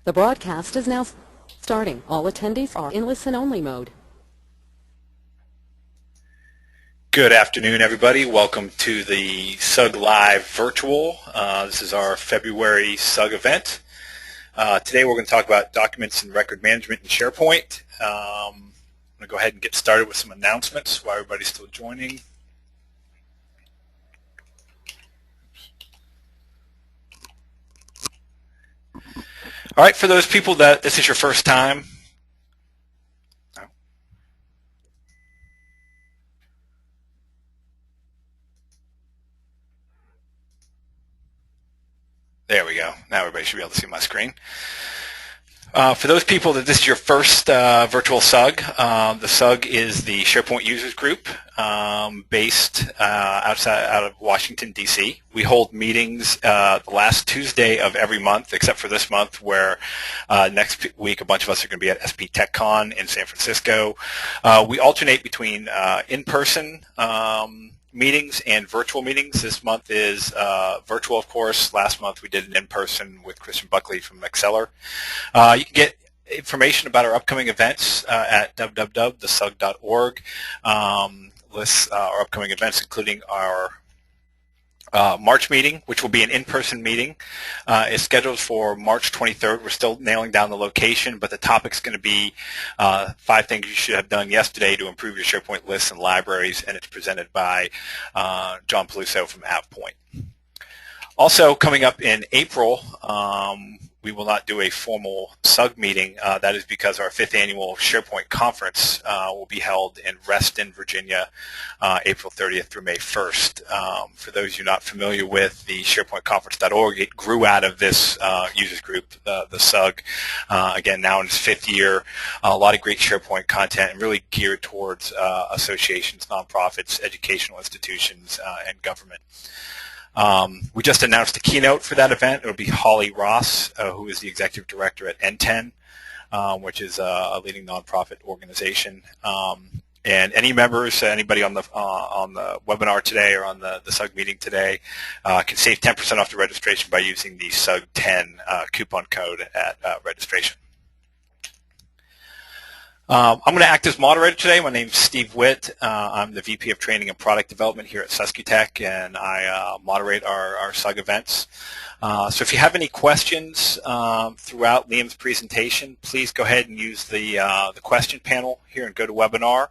The broadcast is now starting. All attendees are in listen-only mode. Good afternoon, everybody. Welcome to the SUG Live Virtual. This is our February SUG event. Today we're going to talk about documents and record management in SharePoint. I'm going to go ahead and get started with some announcements while everybody's still joining. All right, for those people that this is your first time, there we go. Now everybody should be able to see my screen. For those people that this is your first virtual SUG, the SUG is the SharePoint Users Group based out of Washington, D.C. We hold meetings the last Tuesday of every month, except for this month where next week a bunch of us are going to be at SP TechCon in San Francisco. We alternate between in-person meetings and virtual meetings. This month is virtual, of course. Last month we did an in-person with Christian Buckley from Exceller. You can get information about our upcoming events at www.thesug.org. Lists our upcoming events, including our March meeting, which will be an in-person meeting, is scheduled for March 23rd. We're still nailing down the location, but the topic's going to be 5 things you should have done yesterday to improve your SharePoint lists and libraries, and it's presented by John Peluso from AvePoint. Also, coming up in April, we will not do a formal SUG meeting. That is because our 5th annual SharePoint conference will be held in Reston, Virginia, April 30th through May 1st. For those of you not familiar with the SharePointConference.org, it grew out of this users group, the SUG. Again, now in its 5th year, a lot of great SharePoint content and really geared towards associations, nonprofits, educational institutions, and government. We just announced a keynote for that event. It will be Holly Ross, who is the executive director at N10, which is a leading nonprofit organization. And any members, anybody on the webinar today or on the SUG meeting today, can save 10% off the registration by using the SUG10 coupon code at registration. I'm going to act as moderator today. My name is Steve Witt. I'm the VP of Training and Product Development here at SUSCUTech, and I moderate our SUG events. So if you have any questions throughout Liam's presentation, please go ahead and use the question panel here in GoToWebinar,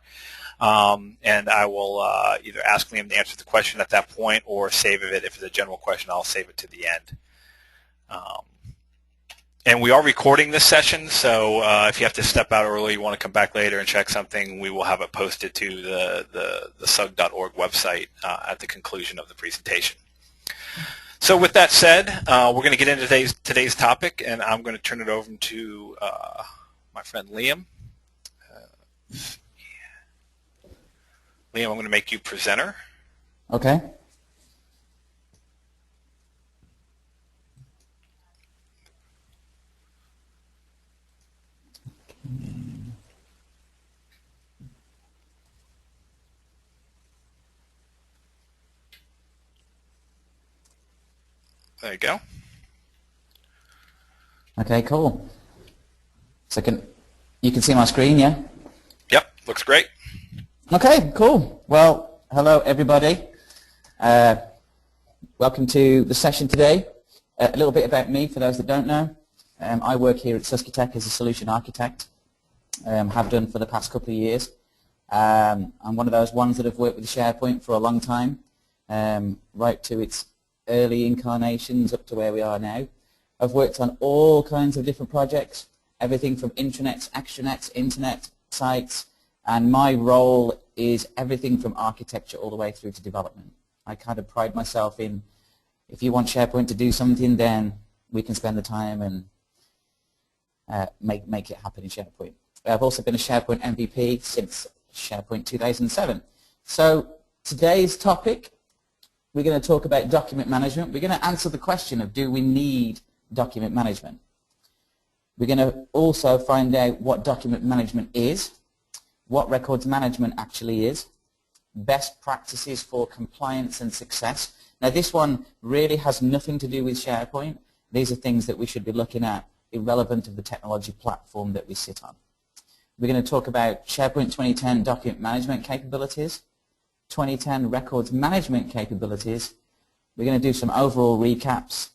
and I will either ask Liam to answer the question at that point or save it. If it's a general question, I'll save it to the end. And we are recording this session, so if you have to step out early, you want to come back later and check something, we will have it posted to the sug.org website at the conclusion of the presentation. So with that said, we're going to get into today's topic, and I'm going to turn it over to my friend Liam. Liam, I'm going to make you presenter. Okay. There you go. Okay, cool. So you can see my screen, yeah? Yep, looks great. Okay, cool. Well, hello everybody. Welcome to the session today. A little bit about me for those that don't know. I work here at SUSCUTech as a solution architect. Have done for the past couple of years. I'm one of those ones that have worked with SharePoint for a long time, right to its early incarnations up to where we are now. I've worked on all kinds of different projects, everything from intranets, extranets, internet sites, and my role is everything from architecture all the way through to development. I kind of pride myself in, if you want SharePoint to do something, then we can spend the time and make it happen in SharePoint. I've also been a SharePoint MVP since SharePoint 2007. So today's topic, we're going to talk about document management. We're going to answer the question of, do we need document management? We're going to also find out what document management is, what records management actually is, best practices for compliance and success. Now this one really has nothing to do with SharePoint. These are things that we should be looking at irrelevant of the technology platform that we sit on. We're going to talk about SharePoint 2010 document management capabilities, 2010 records management capabilities. We're going to do some overall recaps.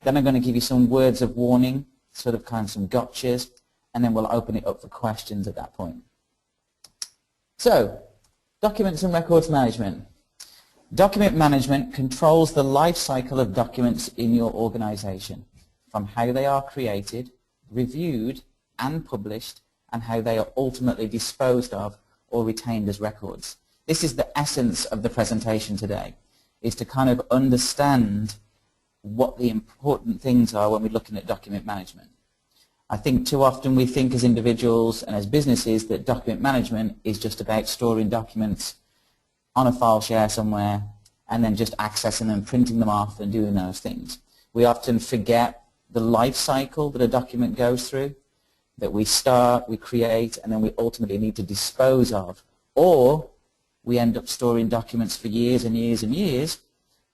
Then I'm going to give you some words of warning, sort of kind of some gotchas, and then we'll open it up for questions at that point. So, documents and records management. Document management controls the life cycle of documents in your organization, from how they are created, reviewed, and published, and how they are ultimately disposed of or retained as records. This is the essence of the presentation today, is to kind of understand what the important things are when we're looking at document management. I think too often we think as individuals and as businesses that document management is just about storing documents on a file share somewhere and then just accessing them, printing them off and doing those things. We often forget the life cycle that a document goes through, that we start, we create, and then we ultimately need to dispose of, or we end up storing documents for years and years and years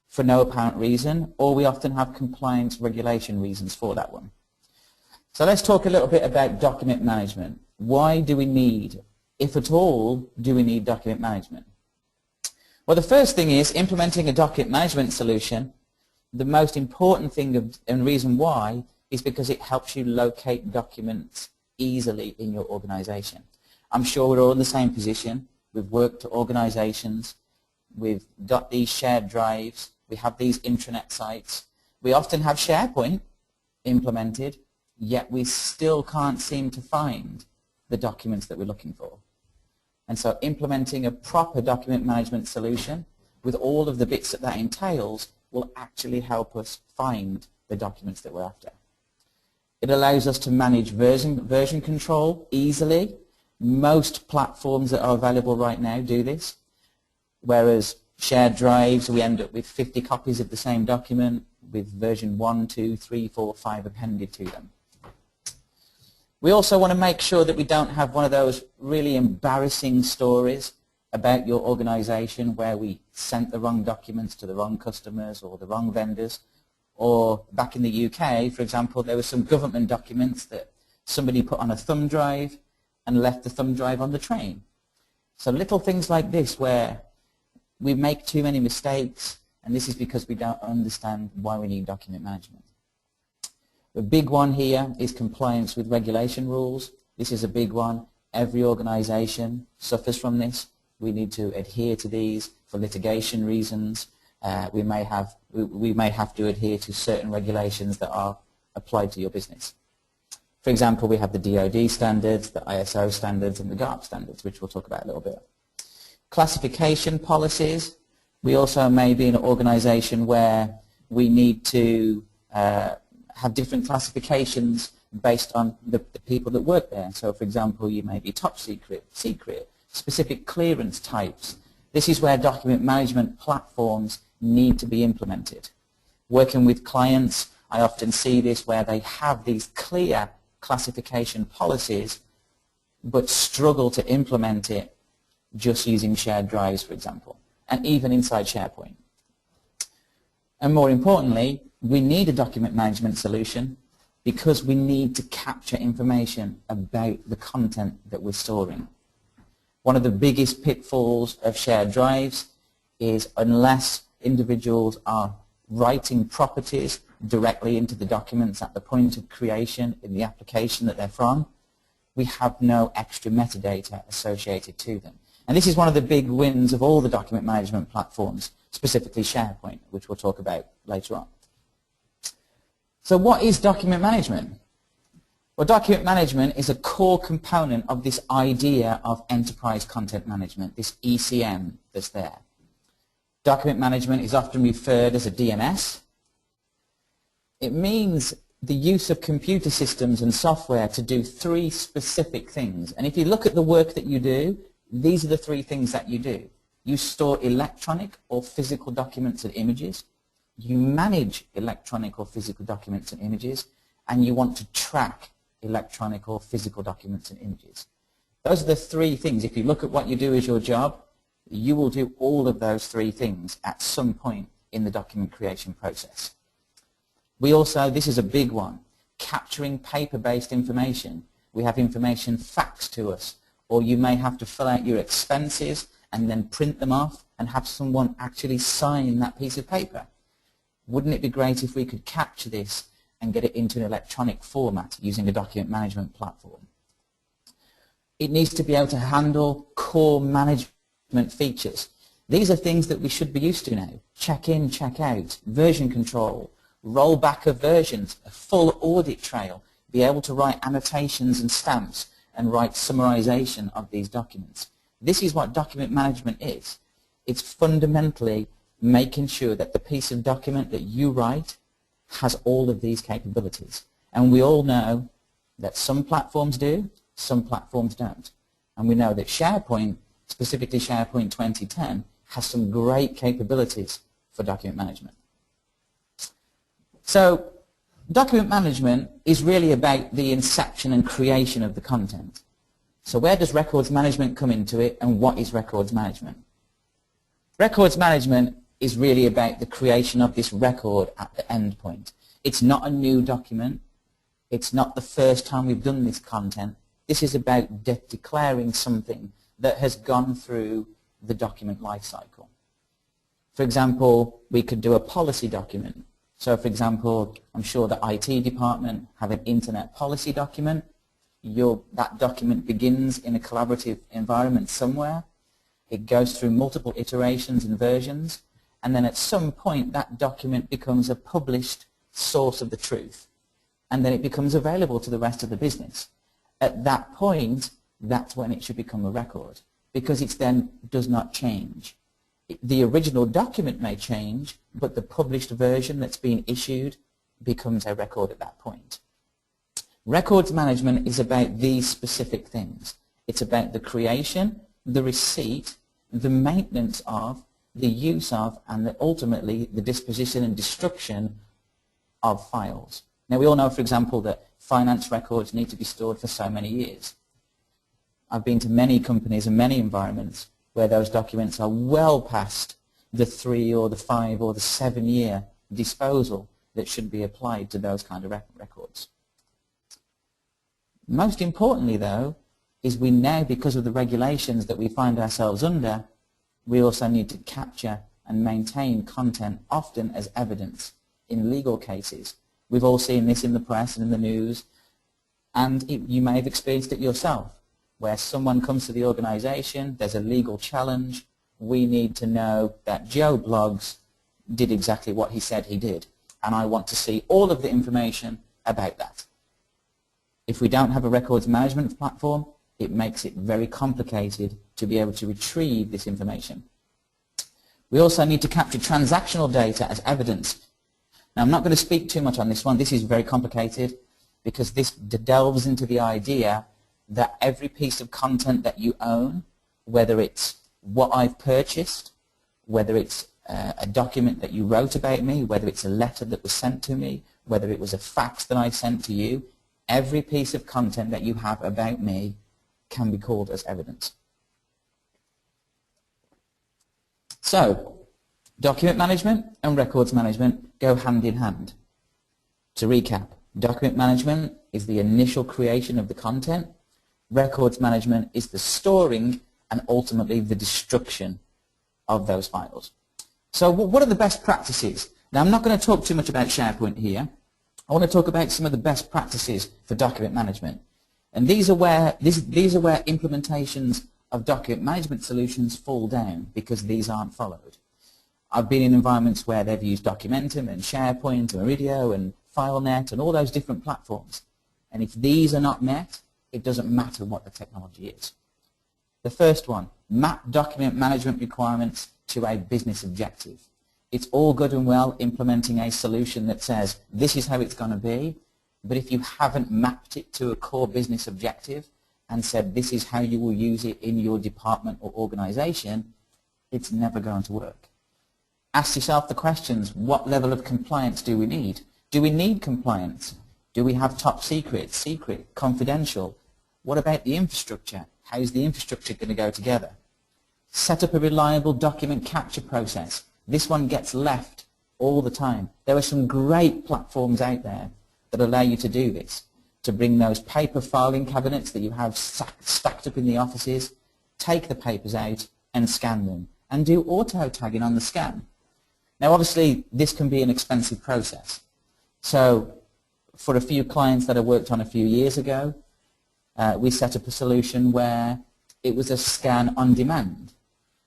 for no apparent reason, or we often have compliance regulation reasons for that one. So let's talk a little bit about document management. Why do we need, if at all, do we need document management? Well, the first thing is implementing a document management solution. The most important thing and reason why is because it helps you locate documents easily in your organization. I'm sure we're all in the same position. We've worked at organizations, we've got these shared drives, we have these intranet sites. We often have SharePoint implemented, yet we still can't seem to find the documents that we're looking for. And so implementing a proper document management solution with all of the bits that that entails will actually help us find the documents that we're after. It allows us to manage version control easily. Most platforms that are available right now do this, whereas shared drives, we end up with 50 copies of the same document with version 1, 2, 3, 4, 5 appended to them. We also want to make sure that we don't have one of those really embarrassing stories about your organization where we sent the wrong documents to the wrong customers or the wrong vendors. Or back in the UK, for example, there were some government documents that somebody put on a thumb drive and left the thumb drive on the train. So little things like this where we make too many mistakes, and this is because we don't understand why we need document management. The big one here is compliance with regulation rules. This is a big one. Every organization suffers from this. We need to adhere to these for litigation reasons. We may have to adhere to certain regulations that are applied to your business. For example, we have the DoD standards, the ISO standards, and the GARP standards, which we'll talk about a little bit. Classification policies. We also may be in an organization where we need to have different classifications based on the people that work there. So, for example, you may be top secret, secret, specific clearance types. This is where document management platforms need to be implemented. Working with clients, I often see this where they have these clear classification policies but struggle to implement it just using shared drives, for example, and even inside SharePoint. And more importantly, we need a document management solution because we need to capture information about the content that we're storing. One of the biggest pitfalls of shared drives is unless individuals are writing properties directly into the documents at the point of creation in the application that they're from, we have no extra metadata associated to them. And this is one of the big wins of all the document management platforms, specifically SharePoint, which we'll talk about later on. So what is document management? Well, document management is a core component of this idea of enterprise content management, this ECM that's there. Document management is often referred as a DMS. It means the use of computer systems and software to do three specific things. And if you look at the work that you do, these are the three things that you do. You store electronic or physical documents and images. You manage electronic or physical documents and images. And you want to track electronic or physical documents and images. Those are the three things. If you look at what you do as your job, you will do all of those three things at some point in the document creation process. We also, this is a big one, capturing paper-based information. We have information faxed to us, or you may have to fill out your expenses and then print them off and have someone actually sign that piece of paper. Wouldn't it be great if we could capture this and get it into an electronic format using a document management platform? It needs to be able to handle core management features. These are things that we should be used to now. Check in, check out, version control, rollback of versions, a full audit trail, be able to write annotations and stamps and write summarization of these documents. This is what document management is. It's fundamentally making sure that the piece of document that you write has all of these capabilities. And we all know that some platforms do, some platforms don't. And we know that SharePoint, specifically SharePoint 2010, has some great capabilities for document management. So document management is really about the inception and creation of the content. So where does records management come into it, and what is records management? Records management is really about the creation of this record at the end point. It's not a new document. It's not the first time we've done this content. This is about declaring something that has gone through the document lifecycle. For example, we could do a policy document. So for example, I'm sure the IT department have an internet policy document. That document begins in a collaborative environment somewhere. It goes through multiple iterations and versions, and then at some point that document becomes a published source of the truth, and then it becomes available to the rest of the business. At that point, that's when it should become a record, because it then does not change. The original document may change, but the published version that's been issued becomes a record at that point. Records management is about these specific things. It's about the creation, the receipt, the maintenance of, the use of, and ultimately the disposition and destruction of files. Now we all know, for example, that finance records need to be stored for so many years. I've been to many companies and many environments where those documents are well past the 3 or the 5 or the 7 year disposal that should be applied to those kind of records. Most importantly, though, is we now, because of the regulations that we find ourselves under, we also need to capture and maintain content often as evidence in legal cases. We've all seen this in the press and in the news, and you may have experienced it yourself, where someone comes to the organization, there's a legal challenge, we need to know that Joe Bloggs did exactly what he said he did, and I want to see all of the information about that. If we don't have a records management platform, it makes it very complicated to be able to retrieve this information. We also need to capture transactional data as evidence. Now, I'm not going to speak too much on this one. This is very complicated because this delves into the idea that every piece of content that you own, whether it's what I've purchased, whether it's a document that you wrote about me, whether it's a letter that was sent to me, whether it was a fax that I sent to you, every piece of content that you have about me can be called as evidence. So, document management and records management go hand in hand. To recap, document management is the initial creation of the content. Records management is the storing and ultimately the destruction of those files. So what are the best practices? Now, I'm not going to talk too much about SharePoint here. I want to talk about some of the best practices for document management. And these are where implementations of document management solutions fall down because these aren't followed. I've been in environments where they've used Documentum and SharePoint and Meridio and FileNet and all those different platforms. And if these are not met, it doesn't matter what the technology is. The first one, map document management requirements to a business objective. It's all good and well implementing a solution that says this is how it's going to be, but if you haven't mapped it to a core business objective and said this is how you will use it in your department or organization, it's never going to work. Ask yourself the questions, what level of compliance do we need? Do we need compliance? Do we have top secret, secret, confidential? What about the infrastructure? How is the infrastructure going to go together? Set up a reliable document capture process. This one gets left all the time. There are some great platforms out there that allow you to do this, to bring those paper filing cabinets that you have stacked up in the offices, take the papers out and scan them, and do auto tagging on the scan. Now obviously this can be an expensive process. So for a few clients that I worked on a few years ago, we set up a solution where it was a scan on demand.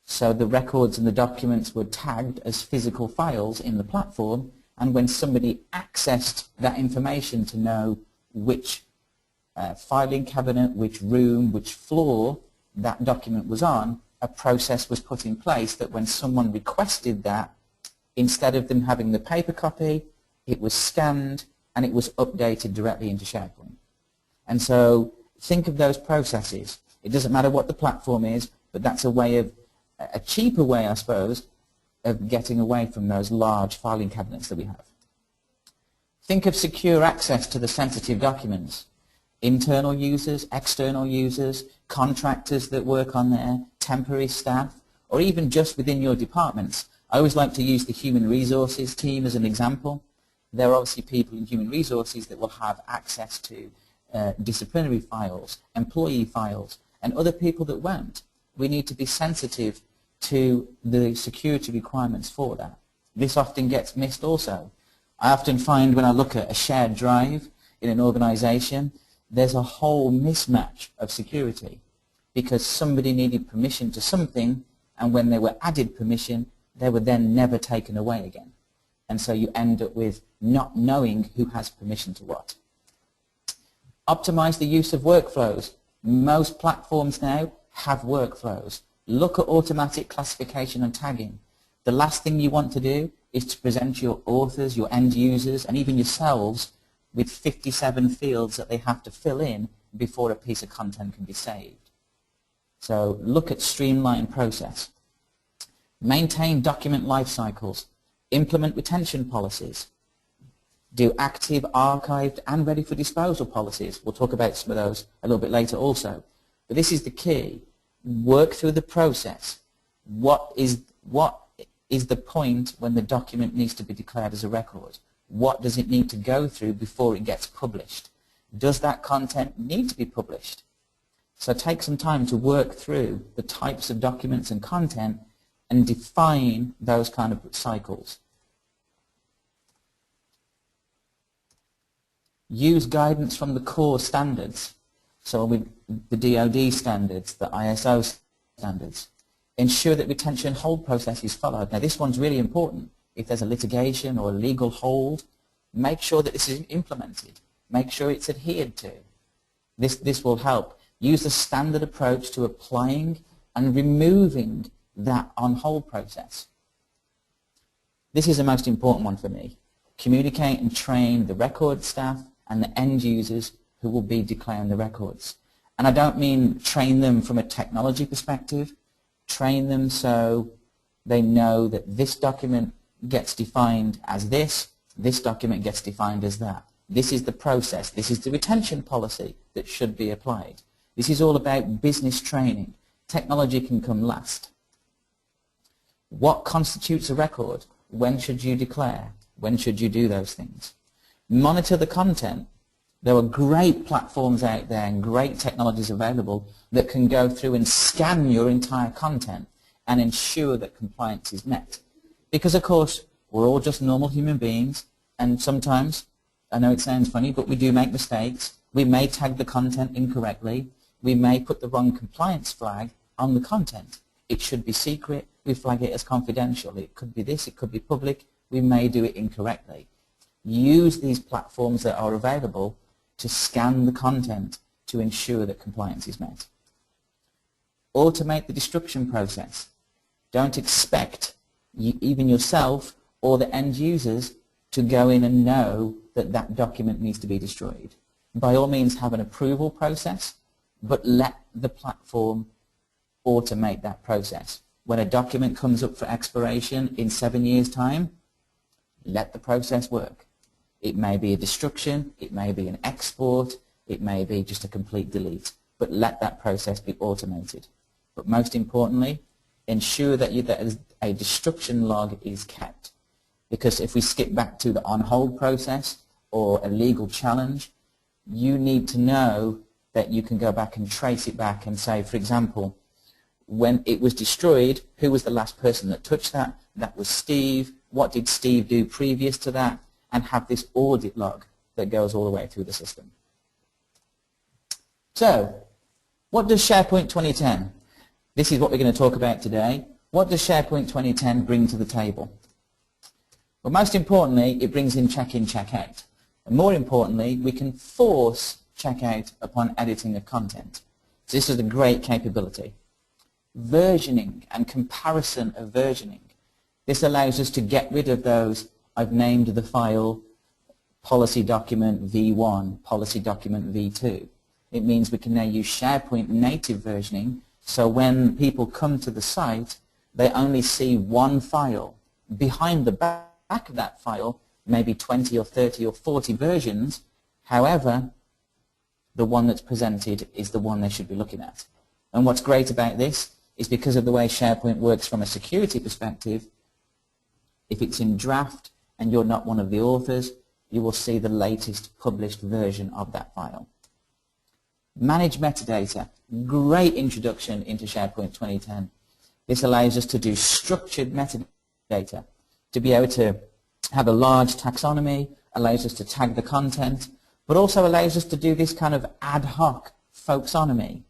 So the records and the documents were tagged as physical files in the platform, and when somebody accessed that information to know which filing cabinet, which room, which floor that document was on, a process was put in place that when someone requested that, instead of them having the paper copy, it was scanned and it was updated directly into SharePoint. And so think of those processes. It doesn't matter what the platform is, but that's a way of, a cheaper way, I suppose, of getting away from those large filing cabinets that we have. Think of secure access to the sensitive documents. Internal users, external users, contractors that work on there, temporary staff, or even just within your departments. I always like to use the human resources team as an example. There are obviously people in human resources that will have access to disciplinary files, employee files, and other people that won't. We need to be sensitive to the security requirements for that. This often gets missed also. I often find when I look at a shared drive in an organization, there's a whole mismatch of security because somebody needed permission to something, and when they were added permission, they were then never taken away again. And so you end up with not knowing who has permission to what. Optimize the use of workflows. Most platforms now have workflows. Look at automatic classification and tagging. The last thing you want to do is to present your authors, your end users, and even yourselves with 57 fields that they have to fill in before a piece of content can be saved. So look at streamlined process. Maintain document life cycles. Implement retention policies. Do active, archived, and ready for disposal policies. We'll talk about some of those a little bit later also. But this is the key. Work through the process. What is the point when the document needs to be declared as a record? What does it need to go through before it gets published? Does that content need to be published? So take some time to work through the types of documents and content and define those kind of cycles. Use guidance from the core standards. So with the DoD standards, the ISO standards. Ensure that retention hold process is followed. Now this one's really important. If there's a litigation or a legal hold, make sure that this is implemented. Make sure it's adhered to. This will help. Use a standard approach to applying and removing that on hold process. This is the most important one for me. Communicate and train the record staff and the end users who will be declaring the records. And I don't mean train them from a technology perspective. Train them so they know that this document gets defined as this document gets defined as that. This is the process. This is the retention policy that should be applied. This is all about business training. Technology can come last. What constitutes a record? When should you declare? When should you do those things? Monitor the content. There are great platforms out there and great technologies available that can go through and scan your entire content and ensure that compliance is met. Because of course, we're all just normal human beings, and sometimes, I know it sounds funny, but we do make mistakes. We may tag the content incorrectly. We may put the wrong compliance flag on the content. It should be secret. We flag it as confidential. It could be this, it could be public. We may do it incorrectly. Use these platforms that are available to scan the content to ensure that compliance is met. Automate the destruction process. Don't expect even yourself or the end users to go in and know that that document needs to be destroyed. By all means have an approval process, but let the platform automate that process. When a document comes up for expiration in 7 years' time, let the process work. It may be a destruction, it may be an export, it may be just a complete delete, but let that process be automated. But most importantly, ensure that a destruction log is kept. Because if we skip back to the on-hold process, or a legal challenge, you need to know that you can go back and trace it back and say, for example, when it was destroyed, who was the last person that touched that? That was Steve. What did Steve do previous to that? And have this audit log that goes all the way through the system. So, what does SharePoint 2010? This is what we're going to talk about today. What does SharePoint 2010 bring to the table? Well, most importantly, it brings in check-in, check-out. And more importantly, we can force checkout upon editing of content. So this is a great capability. Versioning and comparison of versioning. This allows us to get rid of those, I've named the file policy document V1, policy document V2. It means we can now use SharePoint native versioning, so when people come to the site, they only see one file. Behind the back of that file, maybe 20 or 30 or 40 versions. However, the one that's presented is the one they should be looking at. And what's great about this is because of the way SharePoint works from a security perspective, if it's in draft and you're not one of the authors, you will see the latest published version of that file. Manage metadata. Great introduction into SharePoint 2010. This allows us to do structured metadata, to be able to have a large taxonomy, allows us to tag the content, but also allows us to do this kind of ad hoc folksonomy,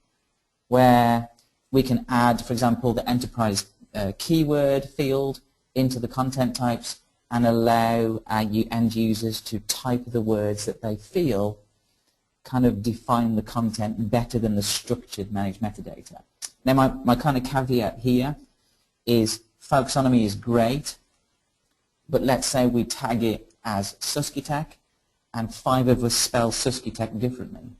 where we can add, for example, the enterprise keyword field into the content types and allow our end users to type the words that they feel kind of define the content better than the structured managed metadata. Now my kind of caveat here is folksonomy is great, but let's say we tag it as Suskitech and 5 of us spell Suskitech differently.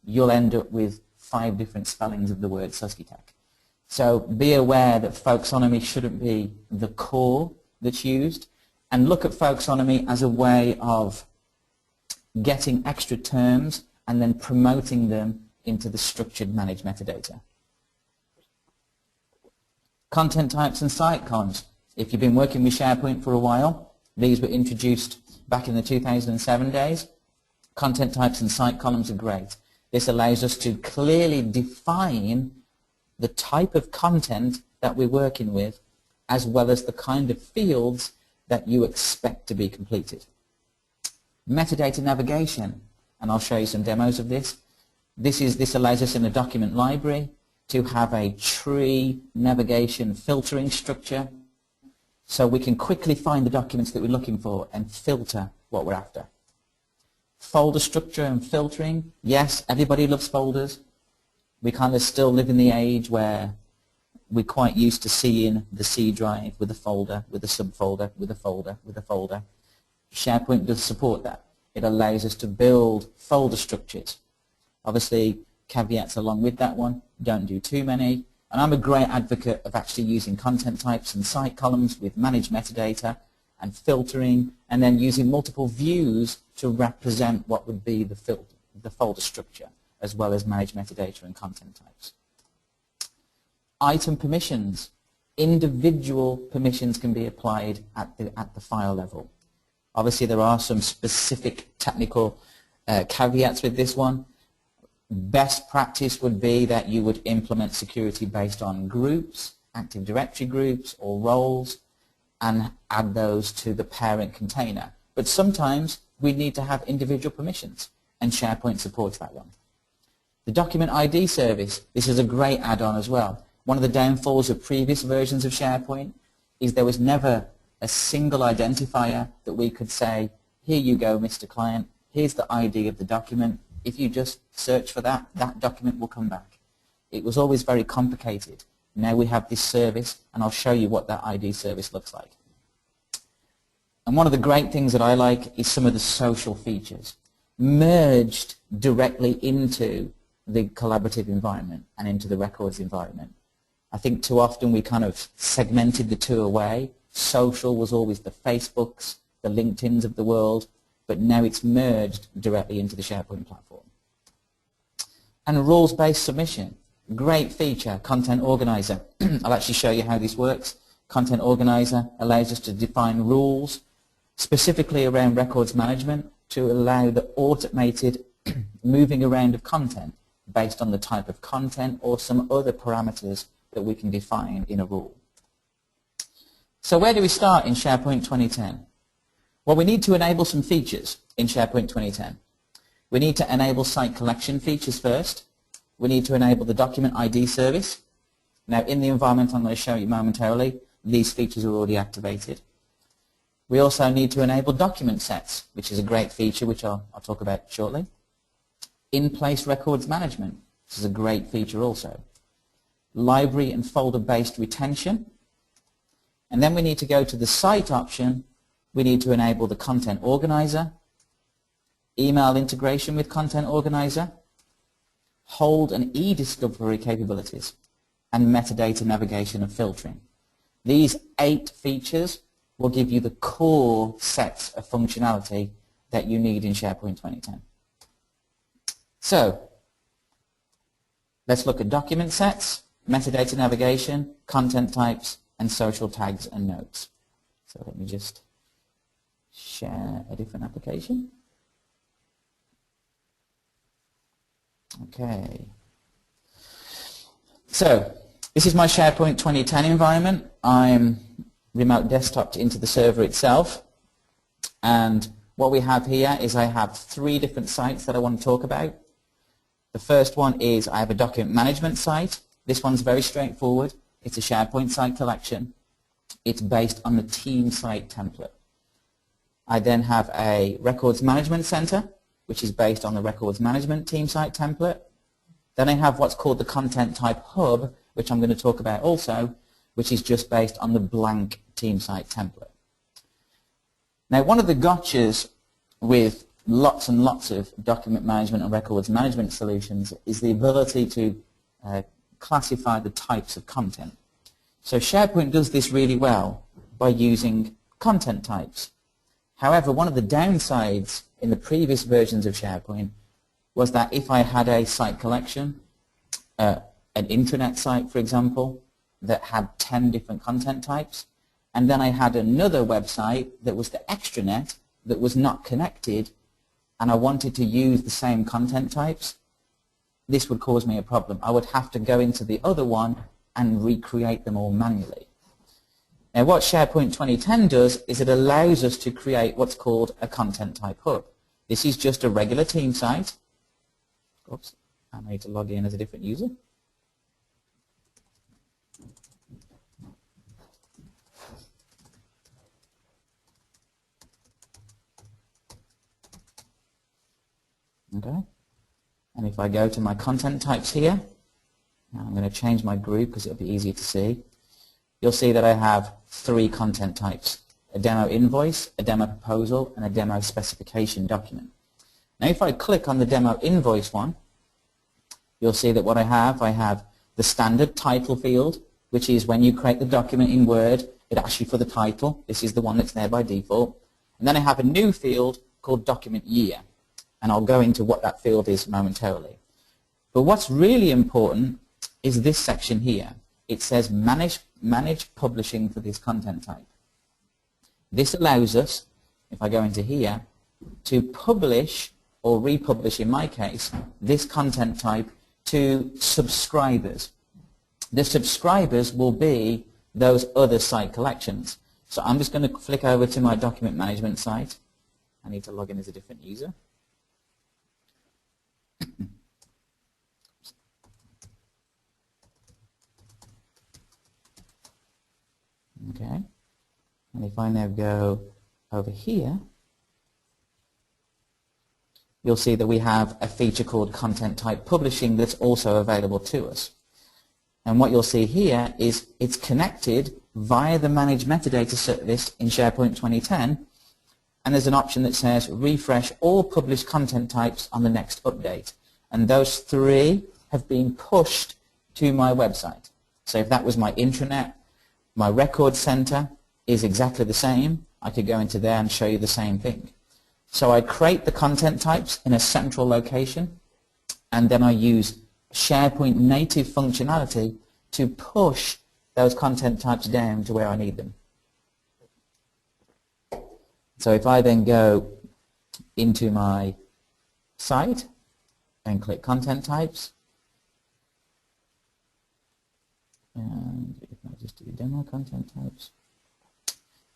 You'll end up with 5 different spellings of the word Suskitech. So be aware that folksonomy shouldn't be the core that's used, and look at folksonomy as a way of getting extra terms and then promoting them into the structured managed metadata. Content types and site columns. If you've been working with SharePoint for a while, these were introduced back in the 2007 days. Content types and site columns are great. This allows us to clearly define the type of content that we're working with, as well as the kind of fields that you expect to be completed. Metadata navigation, and I'll show you some demos of this. This allows us in a document library to have a tree navigation filtering structure, so we can quickly find the documents that we're looking for and filter what we're after. Folder structure and filtering. Yes, everybody loves folders. We kind of still live in the age where we're quite used to seeing the C drive with a folder, with a subfolder, with a folder, with a folder. SharePoint does support that. It allows us to build folder structures. Obviously, caveats along with that one, don't do too many. And I'm a great advocate of actually using content types and site columns with managed metadata and filtering, and then using multiple views to represent what would be the folder structure, as well as managed metadata and content types. Item permissions. Individual permissions can be applied at the file level. Obviously, there are some specific technical caveats with this one. Best practice would be that you would implement security based on groups, Active Directory groups or roles, and add those to the parent container. But sometimes we need to have individual permissions, and SharePoint supports that one. The Document ID service, this is a great add-on as well. One of the downfalls of previous versions of SharePoint is there was never a single identifier that we could say, here you go, Mr. Client, here's the ID of the document. If you just search for that, that document will come back. It was always very complicated. Now we have this service, and I'll show you what that ID service looks like. And one of the great things that I like is some of the social features merged directly into the collaborative environment and into the records environment. I think too often we kind of segmented the two away. Social was always the Facebooks, the LinkedIns of the world, but now it's merged directly into the SharePoint platform. And rules-based submission, great feature, Content Organizer. I'll actually show you how this works. Content Organizer allows us to define rules specifically around records management to allow the automated moving around of content based on the type of content or some other parameters that we can define in a rule. So where do we start in SharePoint 2010? Well, we need to enable some features in SharePoint 2010. We need to enable site collection features first. We need to enable the document ID service. Now, in the environment I'm going to show you momentarily, these features are already activated. We also need to enable document sets, which is a great feature which I'll talk about shortly. In-place records management, this is a great feature also. Library and folder-based retention. And then we need to go to the site option. We need to enable the content organizer, email integration with content organizer, hold and e-discovery capabilities, and metadata navigation and filtering. These 8 features will give you the core sets of functionality that you need in SharePoint 2010. So, let's look at document sets, metadata navigation, content types, and social tags and notes. So let me just share a different application. Okay. So, this is my SharePoint 2010 environment. I'm remote desktoped into the server itself. And what we have here is I have 3 different sites that I want to talk about. The first one is I have a document management site. This one's very straightforward. It's a SharePoint site collection. It's based on the team site template. I then have a records management center, which is based on the records management team site template. Then I have what's called the content type hub, which I'm going to talk about also, which is just based on the blank team site template. Now, one of the gotchas with lots and lots of document management and records management solutions is the ability to classify the types of content. So SharePoint does this really well by using content types. However, one of the downsides in the previous versions of SharePoint was that if I had a site collection, an intranet site, for example, that had 10 different content types, and then I had another website that was the extranet that was not connected, and I wanted to use the same content types, this would cause me a problem. I would have to go into the other one and recreate them all manually. Now, what SharePoint 2010 does is it allows us to create what's called a content type hub. This is just a regular team site. Oops, I need to log in as a different user. Okay, and if I go to my content types here, I'm going to change my group because it'll be easier to see. You'll see that I have 3 content types: a demo invoice, a demo proposal, and a demo specification document. Now, if I click on the demo invoice one, you'll see that what I have the standard title field, which is when you create the document in Word, it asks you for the title. This is the one that's there by default. And then I have a new field called document year, and I'll go into what that field is momentarily. But what's really important is this section here. It says manage publishing for this content type. This allows us, if I go into here, to publish or republish, in my case, this content type to subscribers. The subscribers will be those other site collections. So I'm just going to flick over to my document management site. I need to log in as a different user. Okay, and if I now go over here, you'll see that we have a feature called content type publishing that's also available to us. And what you'll see here is it's connected via the managed metadata service in SharePoint 2010, and there's an option that says refresh all published content types on the next update. And those 3 have been pushed to my website. So if that was my intranet, my record center is exactly the same. I could go into there and show you the same thing. So I create the content types in a central location, and then I use SharePoint native functionality to push those content types down to where I need them. So if I then go into my site and click Content Types. And if I just do Demo Content Types,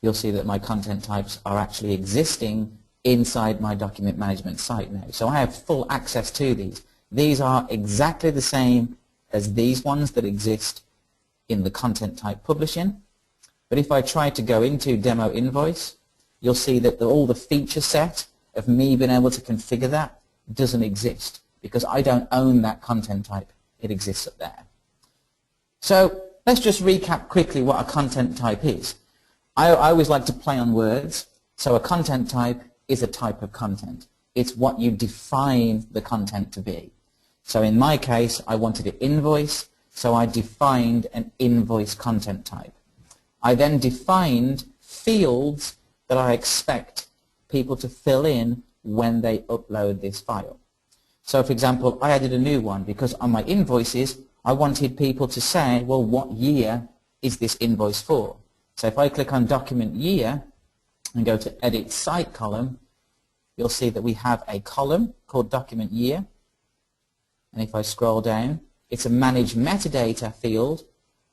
you'll see that my content types are actually existing inside my document management site now. So I have full access to these. These are exactly the same as these ones that exist in the content type publishing. But if I try to go into Demo Invoice, you'll see that all the feature set of me being able to configure that doesn't exist because I don't own that content type. It exists up there. So let's just recap quickly what a content type is. I always like to play on words. So a content type is a type of content. It's what you define the content to be. So in my case, I wanted an invoice, so I defined an invoice content type. I then defined fields that I expect people to fill in when they upload this file. So for example, I added a new one because on my invoices, I wanted people to say, well, what year is this invoice for? So if I click on Document Year and go to Edit Site Column, you'll see that we have a column called Document Year. And if I scroll down, it's a Manage Metadata field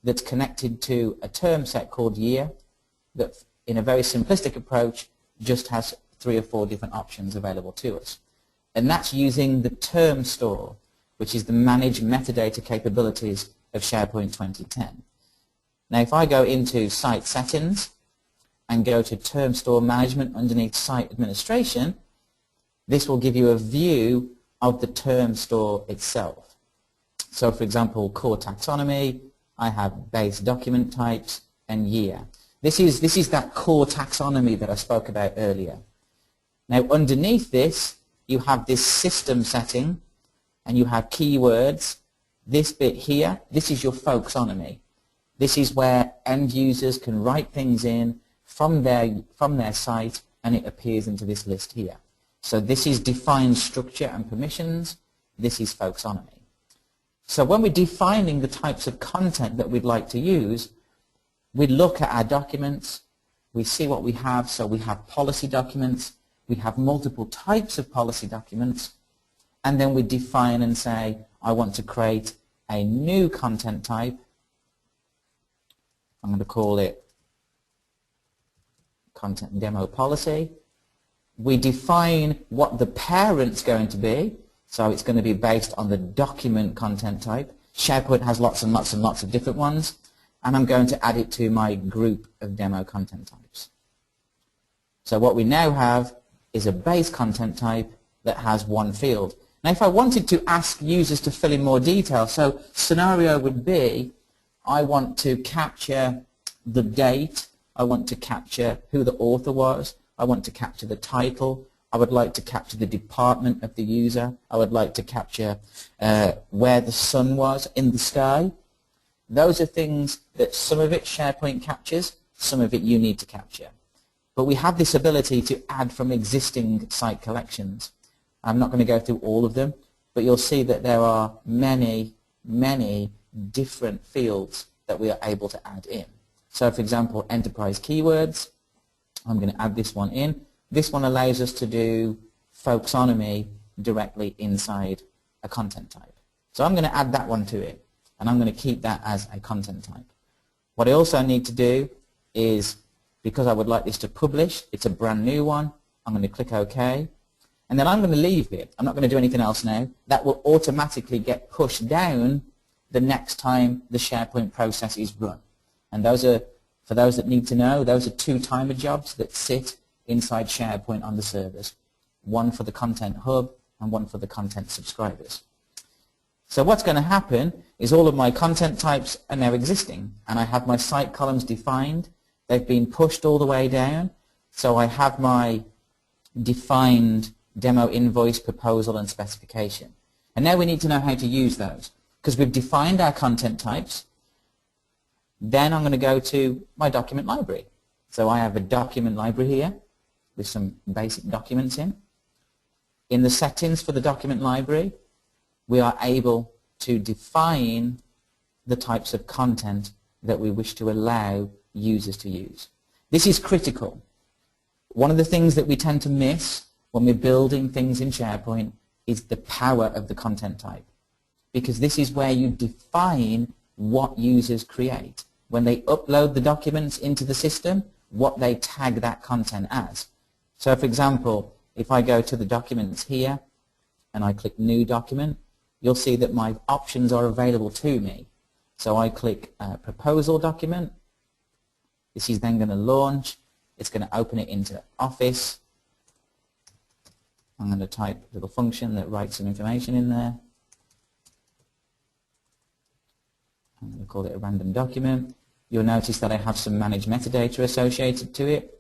that's connected to a term set called Year that, in a very simplistic approach, just has 3 or 4 different options available to us. And that's using the term store, which is the Manage Metadata capabilities of SharePoint 2010. Now if I go into Site Settings and go to Term Store Management underneath Site Administration, this will give you a view of the term store itself. So for example, Core Taxonomy, I have Base Document Types and Year. This is that core taxonomy that I spoke about earlier. Now underneath this, you have this system setting and you have keywords. This bit here, this is your folksonomy. This is where end users can write things in from their site and it appears into this list here. So this is defined structure and permissions. This is folksonomy. So when we're defining the types of content that we'd like to use, we look at our documents, we see what we have. So we have policy documents, we have multiple types of policy documents, and then we define and say, I want to create a new content type. I'm going to call it Content Demo Policy. We define what the parent's going to be. So it's going to be based on the document content type. SharePoint has lots and lots and lots of different ones. And I'm going to add it to my group of demo content types. So what we now have is a base content type that has one field. Now if I wanted to ask users to fill in more detail, so scenario would be, I want to capture the date, I want to capture who the author was, I want to capture the title, I would like to capture the department of the user, I would like to capture where the sun was in the sky. Those are things that some of it SharePoint captures, some of it you need to capture. But we have this ability to add from existing site collections. I'm not going to go through all of them, but you'll see that there are many, many different fields that we are able to add in. So for example, enterprise keywords, I'm going to add this one in. This one allows us to do folksonomy directly inside a content type. So I'm going to add that one to it, and I'm going to keep that as a content type. What I also need to do is, because I would like this to publish, it's a brand new one, I'm going to click OK, and then I'm going to leave it. I'm not going to do anything else now. That will automatically get pushed down the next time the SharePoint process is run. And those are, for those that need to know, those are 2 timer jobs that sit inside SharePoint on the servers. One for the Content Hub and one for the content subscribers. So what's going to happen is all of my content types are now existing, and I have my site columns defined. They've been pushed all the way down. So I have my defined demo invoice, proposal, and specification. And now we need to know how to use those, because we've defined our content types. Then I'm going to go to my document library. So I have a document library here with some basic documents in. In the settings for the document library, we are able to define the types of content that we wish to allow users to use. This is critical. One of the things that we tend to miss when we're building things in SharePoint is the power of the content type, because this is where you define what users create. When they upload the documents into the system, what they tag that content as. So for example, if I go to the documents here and I click New Document, you'll see that my options are available to me. So I click Proposal Document. This is then going to launch. It's going to open it into Office. I'm going to type a little function that writes some information in there. I'm going to call it a random document. You'll notice that I have some managed metadata associated to it.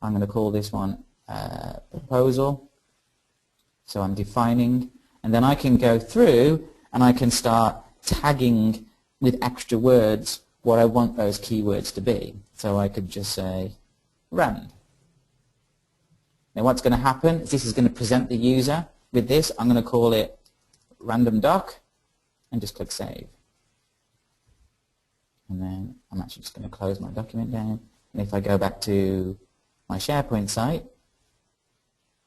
I'm going to call this one Proposal. So I'm defining, and then I can go through and I can start tagging with extra words what I want those keywords to be. So I could just say rand. Now what's going to happen is this is going to present the user with this. I'm going to call it random doc and just click Save. And then I'm actually just going to close my document down. And if I go back to my SharePoint site,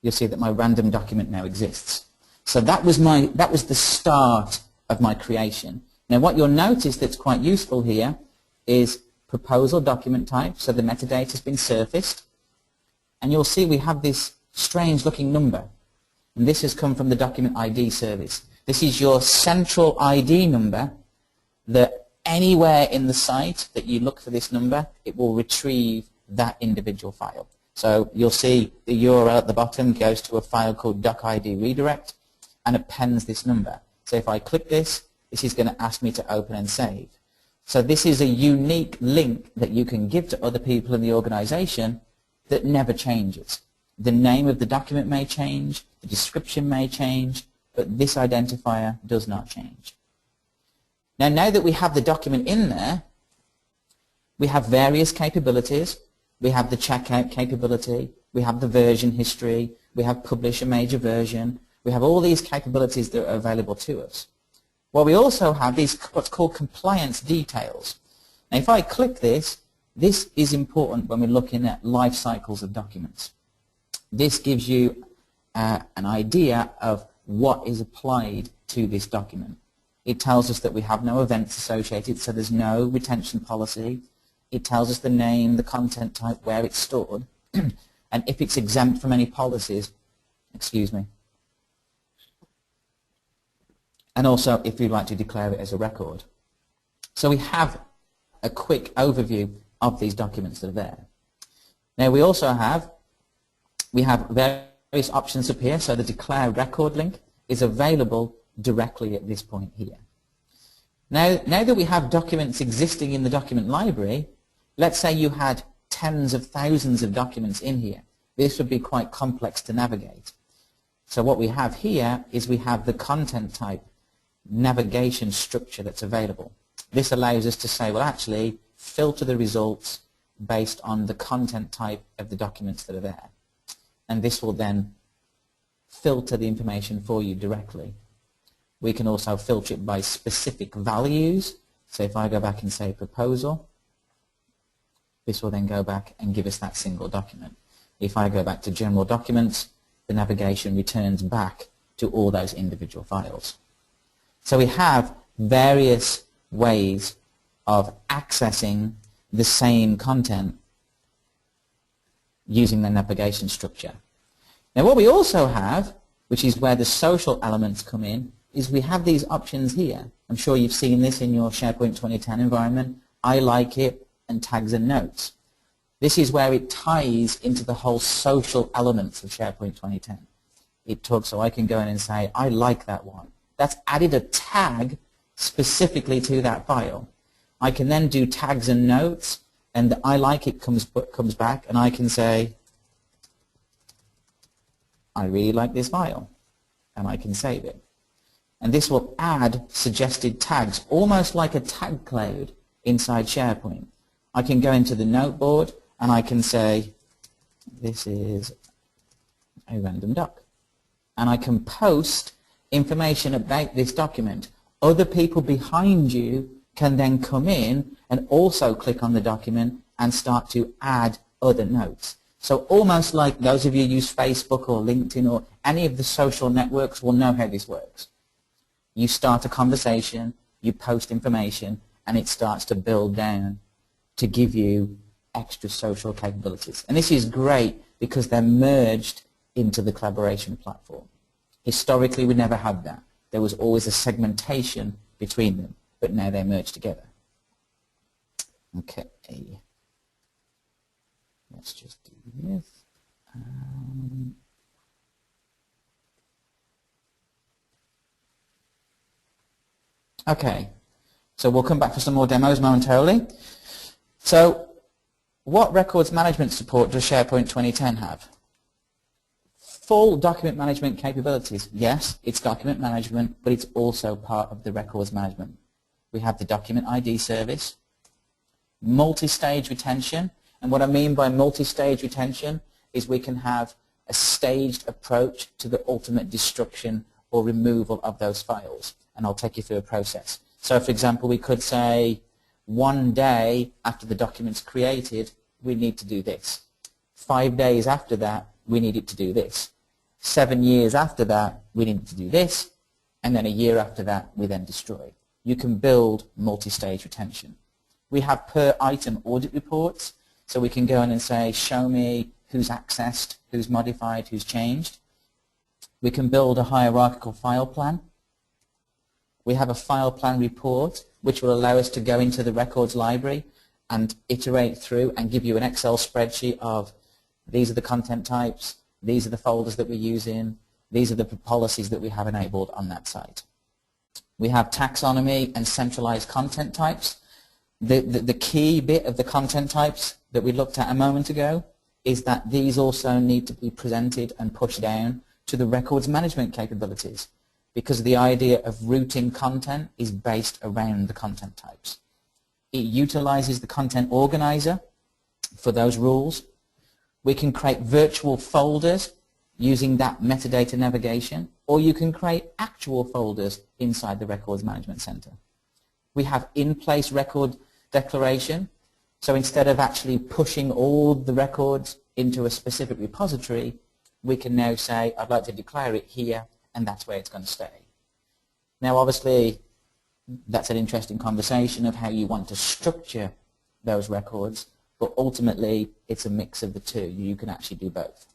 you'll see that my random document now exists. So that was the start of my creation. Now what you'll notice that's quite useful here is proposal document type, so the metadata has been surfaced. And you'll see we have this strange looking number. And this has come from the document ID service. This is your central ID number that anywhere in the site that you look for this number, it will retrieve that individual file. So you'll see the URL at the bottom goes to a file called docid redirect and appends this number. So if I click this, this is going to ask me to open and save. So this is a unique link that you can give to other people in the organization that never changes. The name of the document may change, the description may change, but this identifier does not change. Now that we have the document in there, we have various capabilities. We have the checkout capability, we have the version history, we have publish a major version, we have all these capabilities that are available to us. Well, we also have these what's called compliance details. Now if I click this, this is important when we're looking at life cycles of documents. This gives you an idea of what is applied to this document. It tells us that we have no events associated, so there's no retention policy. It tells us the name, the content type, where it's stored, and if it's exempt from any policies, excuse me. And also if you'd like to declare it as a record. So we have a quick overview of these documents that are there. Now we also have, various options up here, so the declare record link is available directly at this point here. Now that we have documents existing in the document library, let's say you had tens of thousands of documents in here. This would be quite complex to navigate. So what we have here is we have the content type navigation structure that's available. This allows us to say, well actually, filter the results based on the content type of the documents that are there. And this will then filter the information for you directly. We can also filter it by specific values. So if I go back and say proposal, this will then go back and give us that single document. If I go back to general documents, the navigation returns back to all those individual files. So we have various ways of accessing the same content using the navigation structure. Now what we also have, which is where the social elements come in, is we have these options here. I'm sure you've seen this in your SharePoint 2010 environment. I like it, and tags and notes. This is where it ties into the whole social elements of SharePoint 2010. It talks, so I can go in and say, I like that one. That's added a tag specifically to that file. I can then do tags and notes, and the I like it comes back, and I can say, I really like this file, and I can save it. And this will add suggested tags, almost like a tag cloud inside SharePoint. I can go into the noteboard and I can say, this is a random doc. And I can post information about this document. Other people behind you can then come in and also click on the document and start to add other notes. So almost like those of you who use Facebook or LinkedIn or any of the social networks will know how this works. You start a conversation, you post information, and it starts to build down to give you extra social capabilities. And this is great because they're merged into the collaboration platform. Historically, we never had that. There was always a segmentation between them, but now they're merged together. Okay. Let's just do this. Okay, so we'll come back for some more demos momentarily. So what records management support does SharePoint 2010 have? Full document management capabilities. Yes, it's document management, but it's also part of the records management. We have the document ID service, multi-stage retention, and what I mean by multi-stage retention is we can have a staged approach to the ultimate destruction or removal of those files. And I'll take you through a process. So for example, we could say 1 day after the document's created, we need to do this. 5 days after that, we need it to do this. 7 years after that, we need it to do this. And then a year after that, we then destroy. You can build multi-stage retention. We have per item audit reports, so we can go in and say, show me who's accessed, who's modified, who's changed. We can build a hierarchical file plan. We have a file plan report which will allow us to go into the records library and iterate through and give you an Excel spreadsheet of these are the content types, these are the folders that we're using, these are the policies that we have enabled on that site. We have taxonomy and centralized content types. The key bit of the content types that we looked at a moment ago is that these also need to be presented and pushed down to the records management capabilities, because the idea of routing content is based around the content types. It utilizes the content organizer for those rules. We can create virtual folders using that metadata navigation, or you can create actual folders inside the Records Management Center. We have in-place record declaration, so instead of actually pushing all the records into a specific repository, we can now say, I'd like to declare it here, and that's where it's going to stay. Now obviously that's an interesting conversation of how you want to structure those records, but ultimately it's a mix of the two. You can actually do both.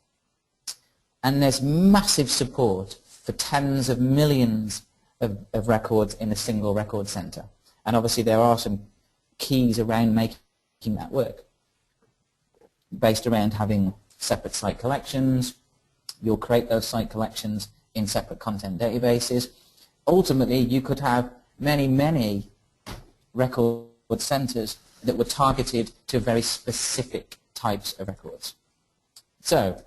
And there's massive support for tens of millions of records in a single record center. And obviously there are some keys around making that work, based around having separate site collections. You'll create those site collections in separate content databases. Ultimately, you could have many, many record centers that were targeted to very specific types of records. So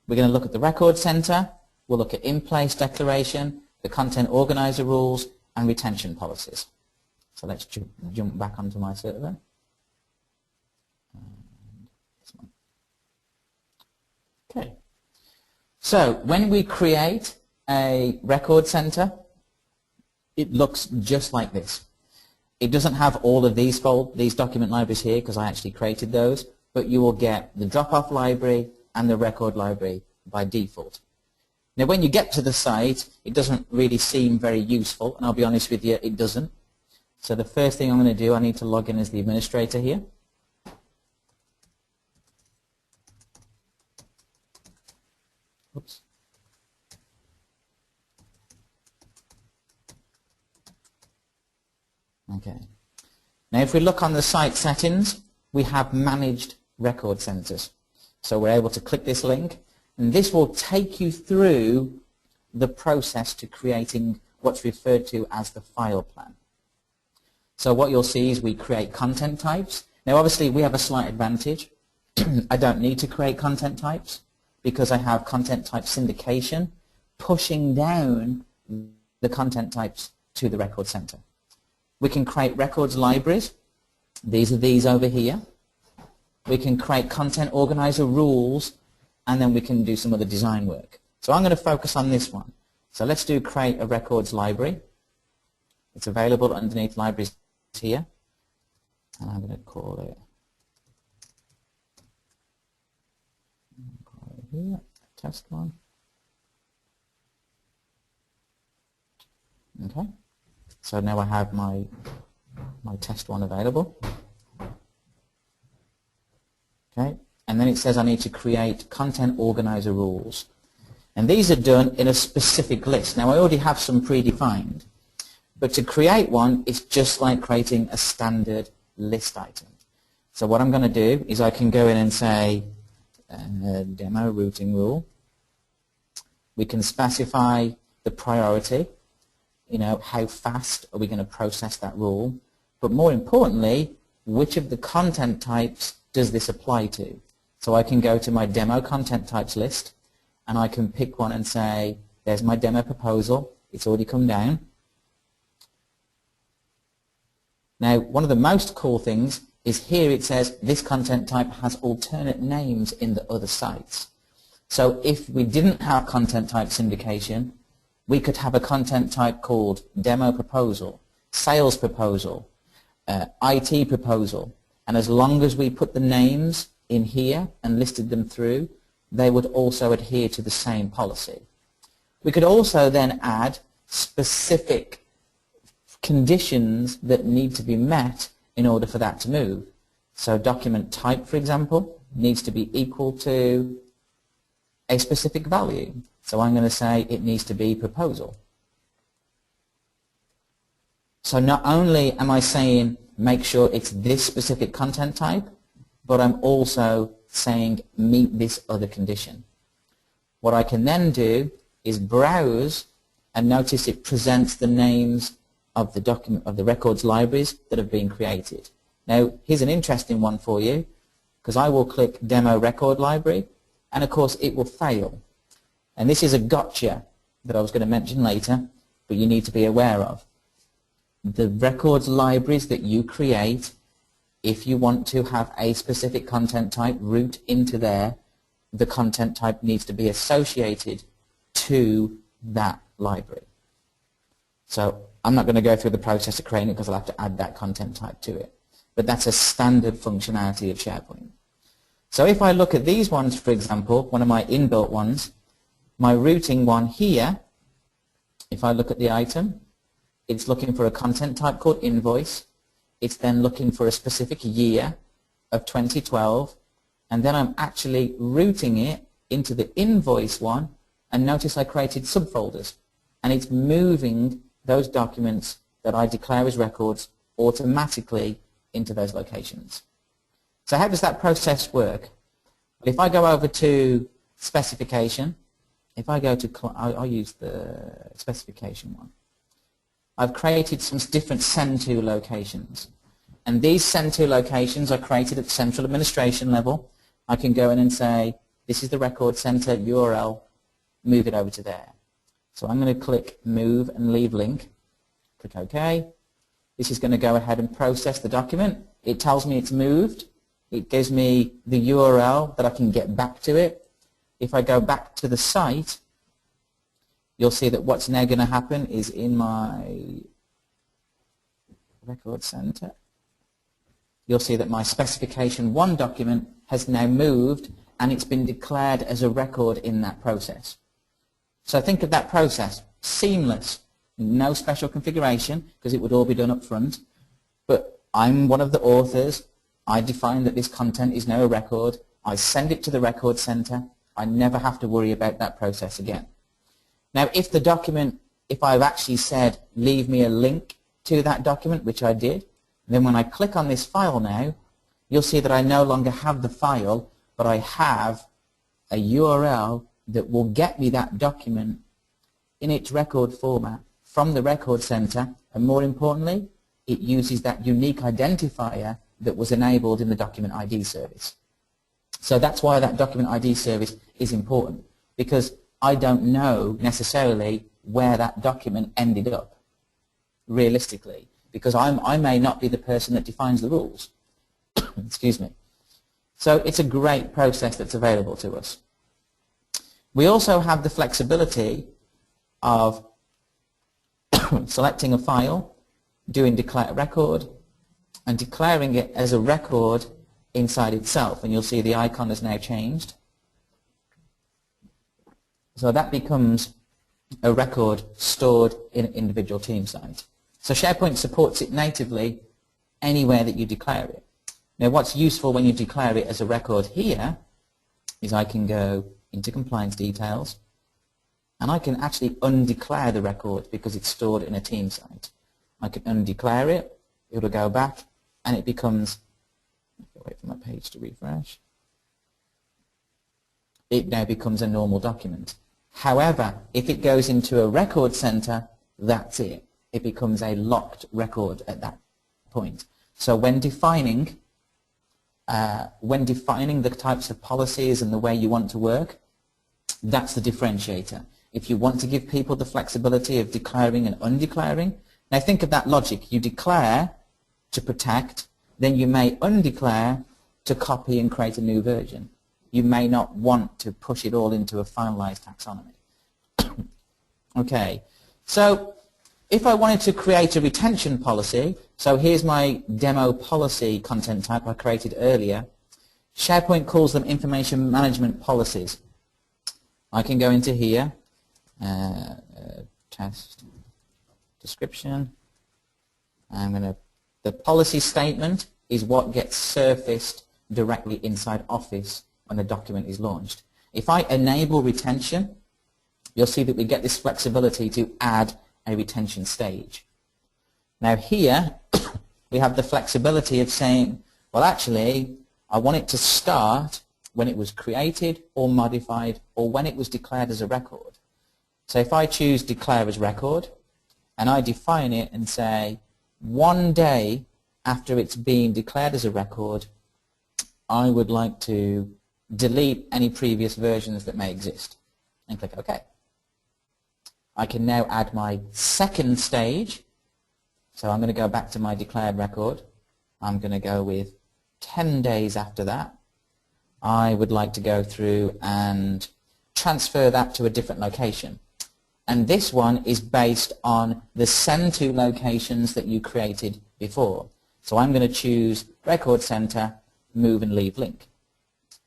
we're going to look at the record center, we'll look at in-place declaration, the content organizer rules, and retention policies. So let's jump back onto my server. Okay. So when we create a record center, it looks just like this. It doesn't have all of these document libraries here because I actually created those, but you will get the drop-off library and the record library by default. Now when you get to the site, it doesn't really seem very useful, and I'll be honest with you, it doesn't. So the first thing I'm going to do, I need to log in as the administrator here. Oops. Okay. Now if we look on the site settings, we have managed record centers. So we're able to click this link, and this will take you through the process to creating what's referred to as the file plan. So what you'll see is we create content types. Now obviously we have a slight advantage. I don't need to create content types because I have content type syndication pushing down the content types to the record center. We can create records libraries. These are these over here. We can create content organizer rules, and then we can do some other design work. So I'm going to focus on this one. So let's do create a records library. It's available underneath libraries here, and I'm going to call it here, test one. Okay, so now I have my test one available. Okay, and then it says I need to create content organizer rules. And these are done in a specific list. Now I already have some predefined, but to create one is just like creating a standard list item. So what I'm going to do is I can go in and say demo routing rule. We can specify the priority, you know, how fast are we going to process that rule, but more importantly, which of the content types does this apply to? So I can go to my demo content types list and I can pick one and say, there's my demo proposal, it's already come down. Now, one of the most cool things is here it says this content type has alternate names in the other sites. So if we didn't have content type syndication, we could have a content type called demo proposal, sales proposal, IT proposal, and as long as we put the names in here and listed them through, they would also adhere to the same policy. We could also then add specific conditions that need to be met in order for that to move. So document type, for example, needs to be equal to a specific value. So I'm going to say it needs to be proposal. So not only am I saying make sure it's this specific content type, but I'm also saying meet this other condition. What I can then do is browse and notice it presents the names of the document of the records libraries that have been created. Now here's an interesting one for you, because I will click demo record library and of course it will fail. And this is a gotcha that I was going to mention later, but you need to be aware of. The records libraries that you create, if you want to have a specific content type route into there, the content type needs to be associated to that library. So I'm not going to go through the process of creating it because I'll have to add that content type to it. But that's a standard functionality of SharePoint. So if I look at these ones, for example, one of my inbuilt ones, my routing one here, if I look at the item, it's looking for a content type called invoice. It's then looking for a specific year of 2012, and then I'm actually routing it into the invoice one, and notice I created subfolders, and it's moving those documents that I declare as records automatically into those locations. So how does that process work? Well, if I go over to specification, if I go to, I'll use the specification one. I've created some different send to locations. And these send to locations are created at central administration level. I can go in and say, this is the record center URL, move it over to there. So I'm going to click move and leave link. Click OK. This is going to go ahead and process the document. It tells me it's moved. It gives me the URL that I can get back to it. If I go back to the site, you'll see that what's now going to happen is in my record center, you'll see that my specification 1 document has now moved and it's been declared as a record in that process. So think of that process, seamless, no special configuration because it would all be done up front, but I'm one of the authors, I define that this content is now a record, I send it to the record center, I never have to worry about that process again. Now if the document, if I've actually said leave me a link to that document, which I did, then when I click on this file now, you'll see that I no longer have the file, but I have a URL that will get me that document in its record format from the record center, and more importantly, it uses that unique identifier that was enabled in the document ID service. So that's why that document ID service is important, because I don't know necessarily where that document ended up, realistically, because I may not be the person that defines the rules. Excuse me. So it's a great process that's available to us. We also have the flexibility of selecting a file, doing declare record, and declaring it as a record inside itself. And you'll see the icon has now changed. So that becomes a record stored in an individual team site. So SharePoint supports it natively anywhere that you declare it. Now what's useful when you declare it as a record here is I can go into compliance details and I can actually undeclare the record because it's stored in a team site. I can undeclare it, it will go back and it becomes, wait for my page to refresh, it now becomes a normal document. However, if it goes into a record center, that's it. It becomes a locked record at that point. So when defining the types of policies and the way you want to work, that's the differentiator. If you want to give people the flexibility of declaring and undeclaring, now think of that logic. You declare to protect, then you may undeclare to copy and create a new version. You may not want to push it all into a finalized taxonomy. Okay, so if I wanted to create a retention policy, so here's my demo policy content type I created earlier. SharePoint calls them information management policies. I can go into here, test description. The policy statement is what gets surfaced directly inside Office when the document is launched. If I enable retention, you'll see that we get this flexibility to add a retention stage. Now here we have the flexibility of saying, well actually I want it to start when it was created or modified or when it was declared as a record. So if I choose declare as record and I define it and say 1 day after it's been declared as a record, I would like to delete any previous versions that may exist and click OK. I can now add my second stage. So I'm going to go back to my declared record. I'm going to go with 10 days after that. I would like to go through and transfer that to a different location. And this one is based on the send to locations that you created before. So I'm going to choose Record Center, Move and Leave Link.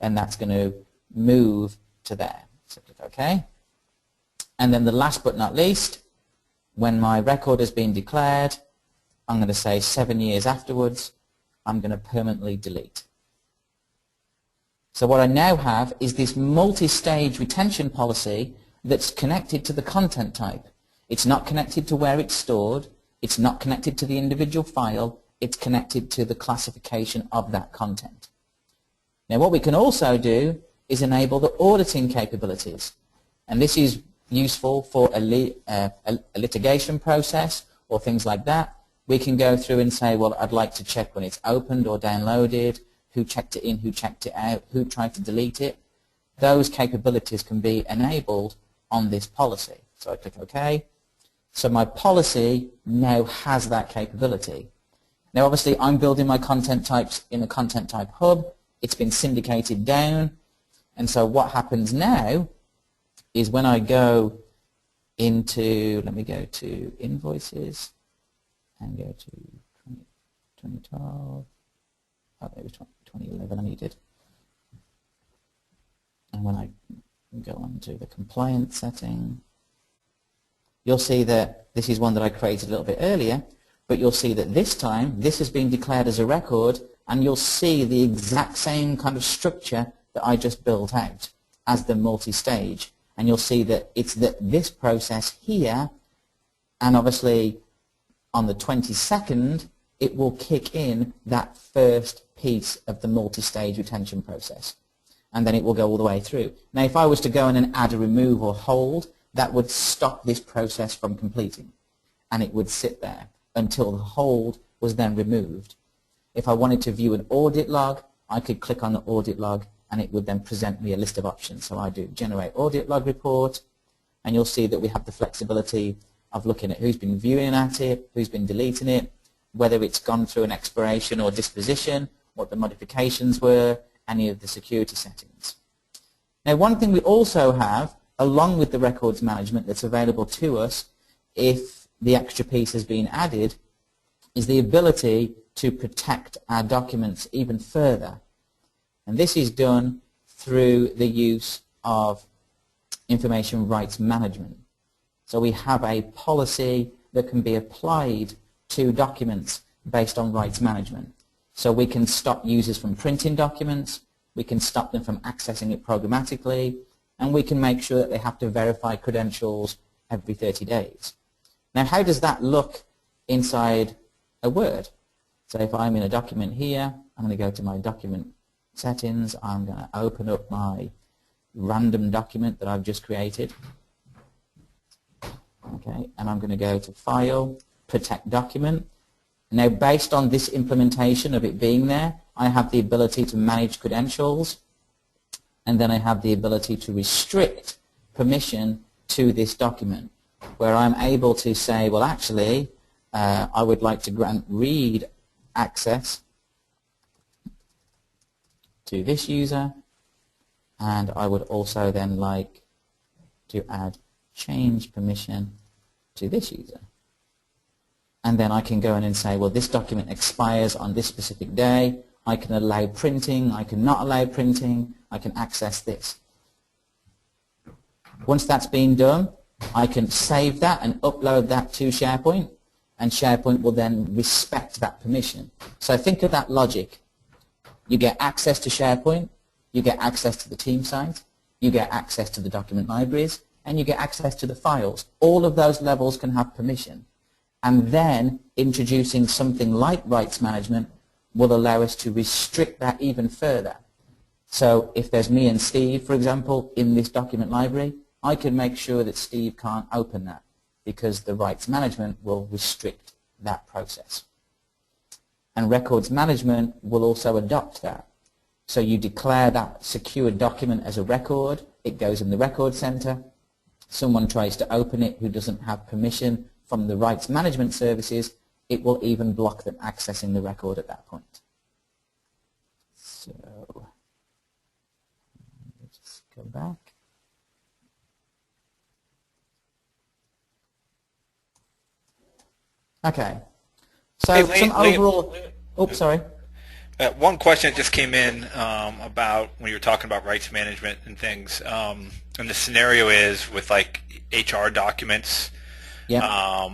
And that's going to move to there. So click OK. And then the last but not least, when my record has been declared, I'm going to say 7 years afterwards, I'm going to permanently delete. So what I now have is this multi-stage retention policy that's connected to the content type. It's not connected to where it's stored. It's not connected to the individual file. It's connected to the classification of that content. Now what we can also do is enable the auditing capabilities. And this is useful for a litigation process or things like that. We can go through and say, well, I'd like to check when it's opened or downloaded, who checked it in, who checked it out, who tried to delete it. Those capabilities can be enabled on this policy. So I click OK. So my policy now has that capability. Now obviously I'm building my content types in the content type hub. It's been syndicated down. And so what happens now is when I go into, let me go to invoices and go to 2012, oh, it was 2011 I needed. And when I go on to the compliance setting, you'll see that this is one that I created a little bit earlier, but you'll see that this time this has been declared as a record, and you'll see the exact same kind of structure that I just built out as the multi-stage. And you'll see that it's this process here, and obviously on the 22nd it will kick in that first piece of the multi-stage retention process, and then it will go all the way through. Now if I was to go in and add a remove or hold, that would stop this process from completing, and it would sit there until the hold was then removed. If I wanted to view an audit log, I could click on the audit log and it would then present me a list of options. So I do generate audit log report, and you'll see that we have the flexibility of looking at who's been viewing at it, who's been deleting it, whether it's gone through an expiration or disposition, what the modifications were, any of the security settings. Now one thing we also have, along with the records management that's available to us if the extra piece has been added, is the ability to protect our documents even further. And this is done through the use of information rights management. So we have a policy that can be applied to documents based on rights management. So we can stop users from printing documents, we can stop them from accessing it programmatically, and we can make sure that they have to verify credentials every 30 days. Now, how does that look inside a Word? So if I'm in a document here, I'm going to go to my document settings, I'm going to open up my random document that I've just created. Okay, and I'm going to go to File, Protect Document. Now, based on this implementation of it being there, I have the ability to manage credentials, and then I have the ability to restrict permission to this document, where I'm able to say, well, actually, I would like to grant read access to this user, and I would also then like to add change permission to this user. And then I can go in and say, well, this document expires on this specific day. I can allow printing, I can not allow printing, I can access this. Once that's been done, I can save that and upload that to SharePoint, and SharePoint will then respect that permission. So think of that logic. You get access to SharePoint, you get access to the team site, you get access to the document libraries, and you get access to the files. All of those levels can have permission. And then introducing something like rights management will allow us to restrict that even further. So if there's me and Steve, for example, in this document library, I can make sure that Steve can't open that because the rights management will restrict that process. And records management will also adopt that. So you declare that secure document as a record, it goes in the record center, someone tries to open it who doesn't have permission from the rights management services, it will even block them accessing the record at that point. So, let's just go back. Okay. So Hey, some Liam, overall... Oops, sorry. One question that just came in about when you were talking about rights management and things, and the scenario is with like HR documents. Yeah.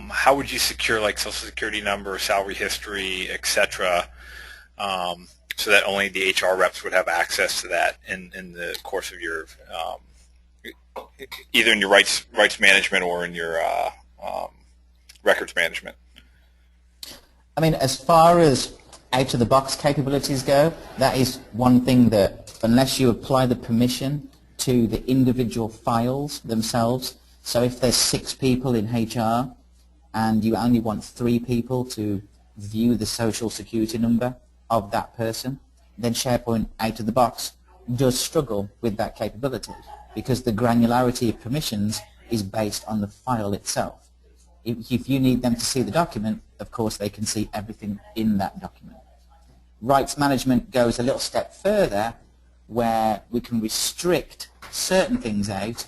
How would you secure like social security number, salary history, etc., so that only the HR reps would have access to that in the course of your either in your rights management or in your records management? I mean, as far as out-of-the-box capabilities go, that is one thing that, unless you apply the permission to the individual files themselves, so if there's 6 people in HR and you only want 3 people to view the social security number of that person, then SharePoint out-of-the-box does struggle with that capability because the granularity of permissions is based on the file itself. If you need them to see the document, of course they can see everything in that document. Rights management goes a little step further where we can restrict certain things out,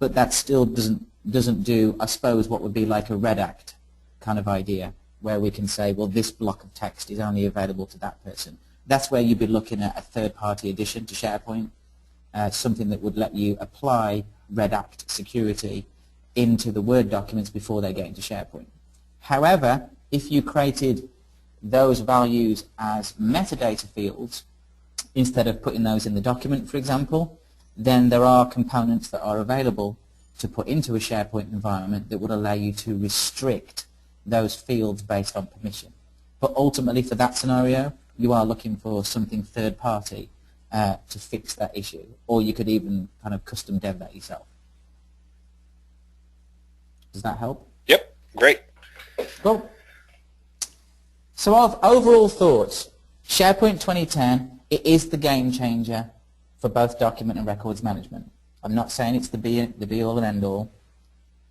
but that still doesn't do, I suppose, what would be like a red act kind of idea, where we can say, well, this block of text is only available to that person. That's where you'd be looking at a third-party addition to SharePoint, something that would let you apply red act security into the Word documents before they get into SharePoint. However, if you created those values as metadata fields, instead of putting those in the document, for example, then there are components that are available to put into a SharePoint environment that would allow you to restrict those fields based on permission. But ultimately, for that scenario, you are looking for something third-party to fix that issue, or you could even kind of custom dev that yourself. Does that help? Yep, great. Cool. So overall thoughts, SharePoint 2010, it is the game changer for both document and records management. I'm not saying it's the be-all and end-all.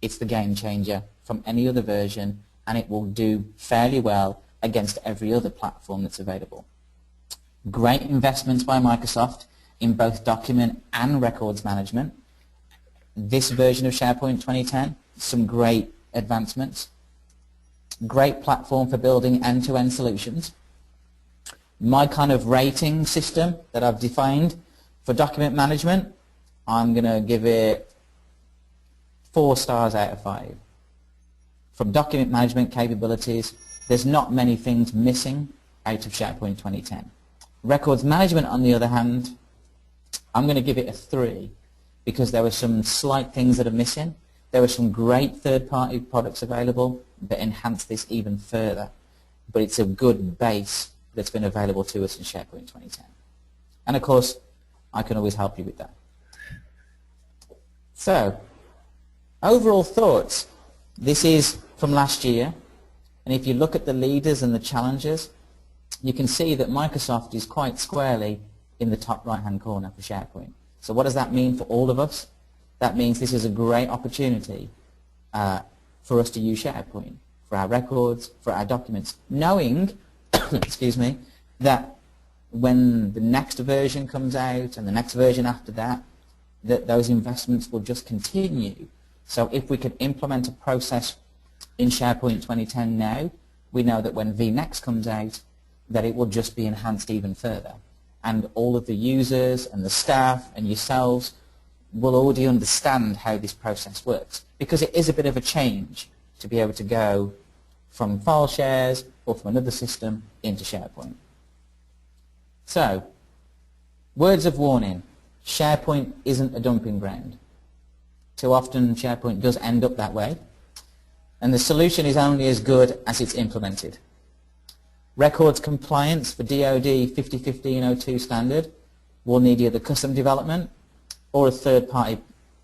It's the game changer from any other version, and it will do fairly well against every other platform that's available. Great investments by Microsoft in both document and records management. This version of SharePoint 2010, some great advancements. Great platform for building end-to-end solutions. My kind of rating system that I've defined for document management, I'm going to give it 4 stars out of 5. From document management capabilities, there's not many things missing out of SharePoint 2010. Records management, on the other hand, I'm going to give it a 3 because there were some slight things that are missing. There were some great third-party products available that enhance this even further. But it's a good base that's been available to us in SharePoint 2010. And of course, I can always help you with that. So, overall thoughts. This is from last year. And if you look at the leaders and the challengers, you can see that Microsoft is quite squarely in the top right-hand corner for SharePoint. So what does that mean for all of us? That means this is a great opportunity for us to use SharePoint, for our records, for our documents, knowing excuse me, that when the next version comes out and the next version after that, that those investments will just continue. So if we could implement a process in SharePoint 2010 now, we know that when vNext comes out, that it will just be enhanced even further. And all of the users and the staff and yourselves will already understand how this process works. Because it is a bit of a change to be able to go from file shares or from another system into SharePoint. So, words of warning. SharePoint isn't a dumping ground. Too often SharePoint does end up that way. And the solution is only as good as it's implemented. Records compliance for DoD 501502 standard will need either custom development or a third-party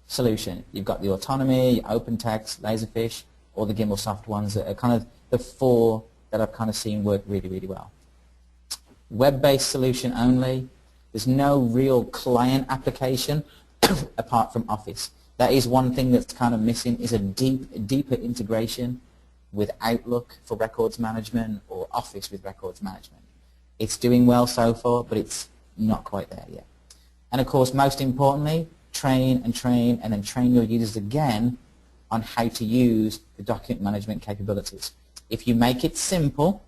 solution. You've got the Autonomy, OpenText, Laserfish, or the Gimblesoft ones that are kind of the 4 that I've kind of seen work really, really well. Web-based solution only. There's no real client application apart from Office. That is one thing that's kind of missing, is a deeper integration with Outlook for records management or Office with records management. It's doing well so far, but it's not quite there yet. And of course, most importantly, train and then train your users again on how to use the document management capabilities. If you make it simple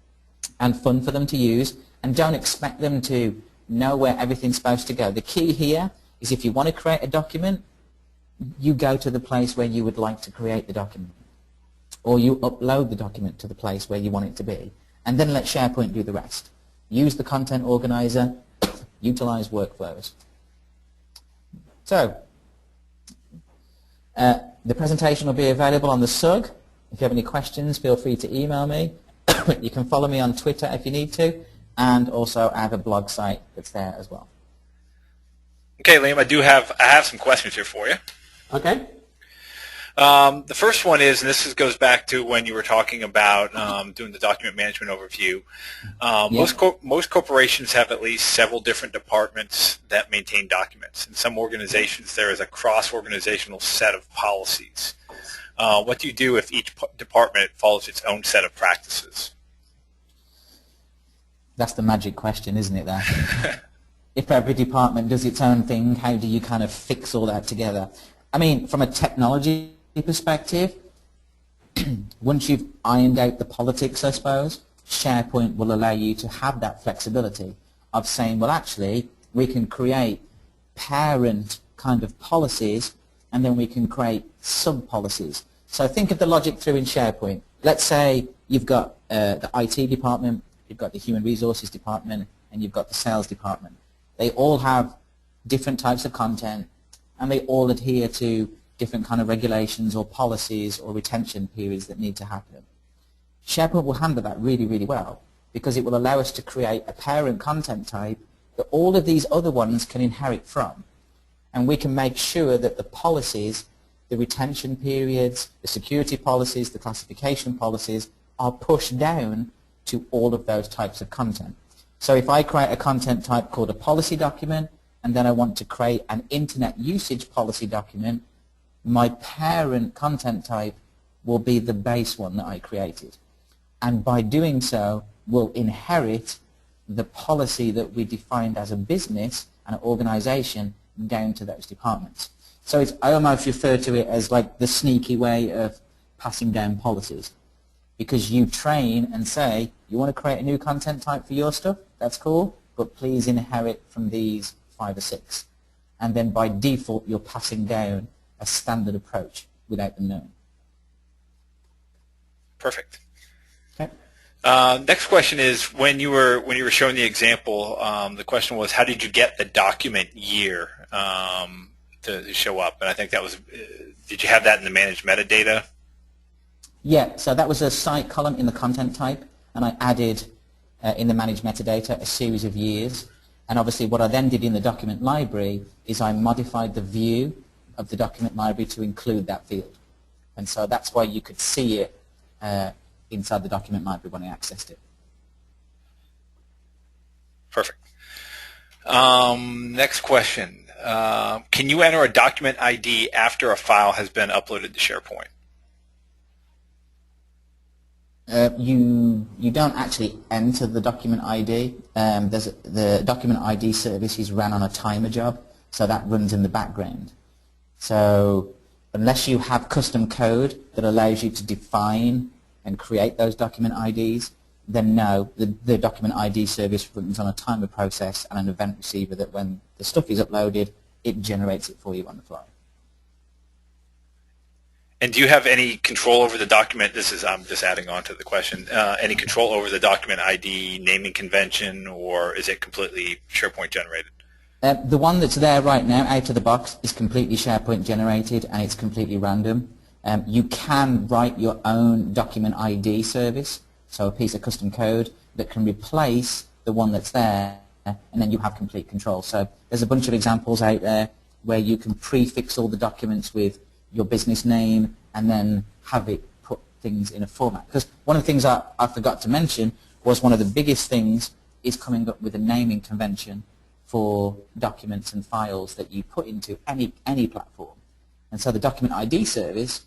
and fun for them to use, and don't expect them to know where everything's supposed to go. The key here is if you want to create a document, you go to the place where you would like to create the document. Or you upload the document to the place where you want it to be, and then let SharePoint do the rest. Use the content organizer, utilize workflows. So, the presentation will be available on the SUG. If you have any questions, feel free to email me. You can follow me on Twitter if you need to, and also I have a blog site that's there as well. Okay, Liam, I have some questions here for you. Okay. The first one is, and goes back to when you were talking about doing the document management overview. Most corporations have at least several different departments that maintain documents. In some organizations, there is a cross-organizational set of policies. What do you do if each department follows its own set of practices? That's the magic question, isn't it, there? If every department does its own thing, how do you kind of fix all that together? I mean, from a technology perspective, once you've ironed out the politics, I suppose, SharePoint will allow you to have that flexibility of saying, well, actually, we can create parent kind of policies, and then we can create sub-policies. So think of the logic through in SharePoint. Let's say you've got the IT department, you've got the human resources department, and you've got the sales department. They all have different types of content, and they all adhere to different kind of regulations or policies or retention periods that need to happen. SharePoint will handle that really, really well because it will allow us to create a parent content type that all of these other ones can inherit from. And we can make sure that the policies, the retention periods, the security policies, the classification policies are pushed down to all of those types of content. So if I create a content type called a policy document, and then I want to create an internet usage policy document, my parent content type will be the base one that I created. And by doing so, we'll inherit the policy that we defined as a business and an organization down to those departments. So I almost refer to it as like the sneaky way of passing down policies. Because you train and say, you want to create a new content type for your stuff? That's cool, but please inherit from these 5 or 6. and then by default you're passing down a standard approach without them knowing. Perfect. Okay. Next question is, when you were showing the example, the question was, how did you get the document year to show up? And I think that was, did you have that in the managed metadata? Yeah, so that was a site column in the content type, and I added in the managed metadata a series of years. And obviously what I then did in the document library is I modified the view of the document library to include that field. And so that's why you could see it inside the document library when I accessed it. Perfect. Next question. Can you enter a document ID after a file has been uploaded to SharePoint? You don't actually enter the document ID. The document ID service is ran on a timer job, so that runs in the background. So unless you have custom code that allows you to define and create those document IDs, then no, the document ID service runs on a timer process and an event receiver that when the stuff is uploaded, it generates it for you on the fly. And do you have any control over the document? This is, I'm just adding on to the question. Any control over the document ID naming convention, or is it completely SharePoint generated? The one that's there right now out of the box is completely SharePoint generated, and it's completely random. You can write your own document ID service, so a piece of custom code that can replace the one that's there, and then you have complete control. So there's a bunch of examples out there where you can prefix all the documents with your business name and then have it put things in a format. Because one of the things I forgot to mention was one of the biggest things is coming up with a naming convention for documents and files that you put into any platform. And so the document ID service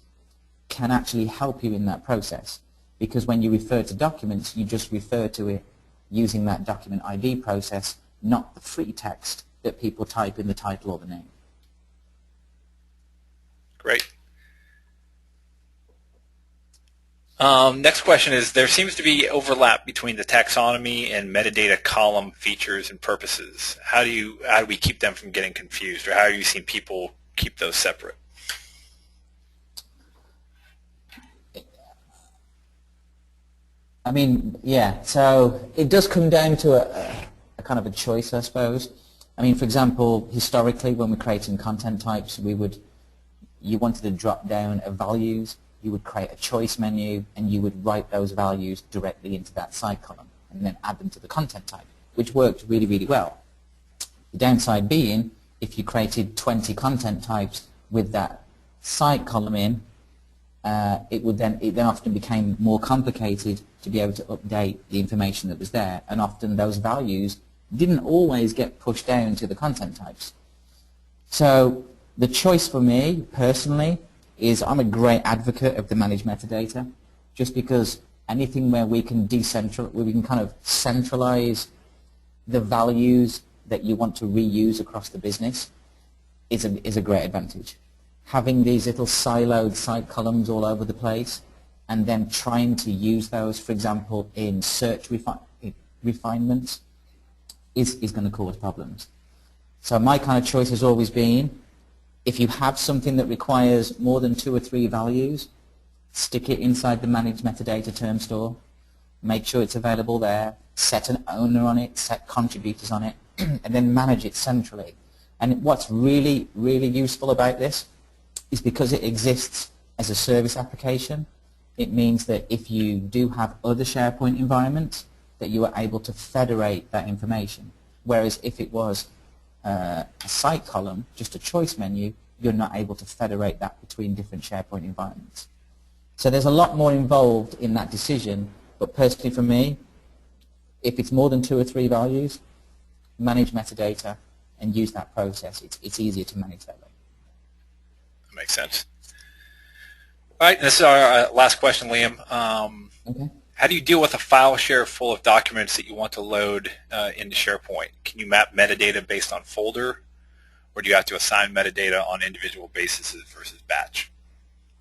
can actually help you in that process, because when you refer to documents, you just refer to it using that document ID process, not the free text that people type in the title or the name. Great. Next question is, there seems to be overlap between the taxonomy and metadata column features and purposes. How do we keep them from getting confused, or how are you seeing people keep those separate? I mean, yeah, so it does come down to a kind of a choice, I suppose. I mean, for example, historically when we're creating content types, you wanted to drop down of values, you would create a choice menu and you would write those values directly into that side column and then add them to the content type, which worked really, really well. The downside being, if you created 20 content types with that side column in, it then often became more complicated to be able to update the information that was there, and often those values didn't always get pushed down to the content types. So the choice for me, personally, is I'm a great advocate of the managed metadata, just because anything where we can kind of centralize the values that you want to reuse across the business is a great advantage. Having these little siloed site columns all over the place and then trying to use those, for example, in search refinements is going to cause problems. So my kind of choice has always been, if you have something that requires more than 2 or 3 values, stick it inside the managed metadata term store, make sure it's available there, set an owner on it, set contributors on it, and then manage it centrally. And what's really, really useful about this is because it exists as a service application, it means that if you do have other SharePoint environments, that you are able to federate that information. Whereas if it was a site column, just a choice menu, you're not able to federate that between different SharePoint environments. So there's a lot more involved in that decision, but personally for me, if it's more than 2 or 3 values, manage metadata and use that process. It's easier to manage that way. That makes sense. All right, this is our last question, Liam. Okay. How do you deal with a file share full of documents that you want to load into SharePoint? Can you map metadata based on folder, or do you have to assign metadata on individual bases versus batch?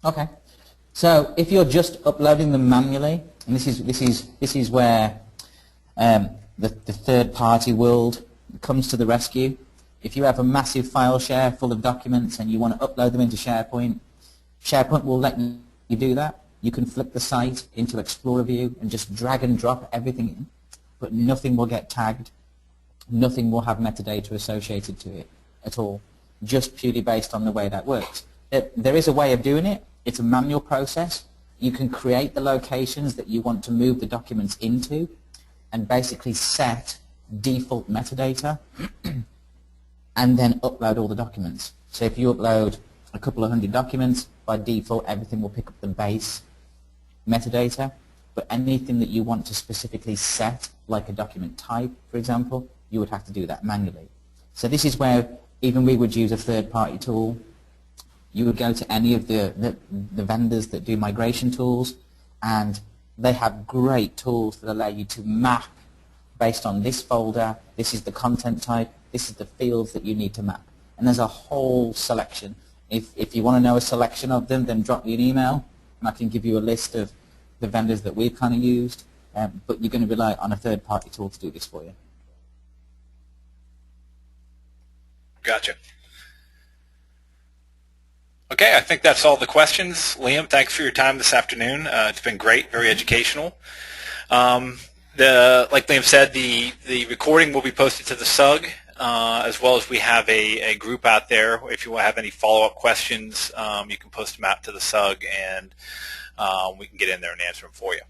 Okay. So if you're just uploading them manually, and this is where the third-party world comes to the rescue. If you have a massive file share full of documents and you want to upload them into SharePoint, SharePoint will let you do that. You can flip the site into Explorer View and just drag and drop everything in, but nothing will get tagged. Nothing will have metadata associated to it at all, just purely based on the way that works. There is a way of doing it. It's a manual process. You can create the locations that you want to move the documents into and basically set default metadata and then upload all the documents. So if you upload a couple of hundred documents, by default everything will pick up the base metadata, but anything that you want to specifically set, like a document type, for example, you would have to do that manually. So this is where even we would use a third-party tool. You would go to any of the vendors that do migration tools, and they have great tools that allow you to map based on this folder, this is the content type, this is the fields that you need to map. And there's a whole selection. If you want to know a selection of them, then drop me an email, and I can give you a list of the vendors that we've kind of used, but you're going to rely on a third-party tool to do this for you. Gotcha. Okay, I think that's all the questions. Liam, thanks for your time this afternoon. It's been great, very educational. Like Liam said, the recording will be posted to the SUG, as well as we have a group out there. If you have any follow-up questions, you can post them out to the SUG, and we can get in there and answer them for you.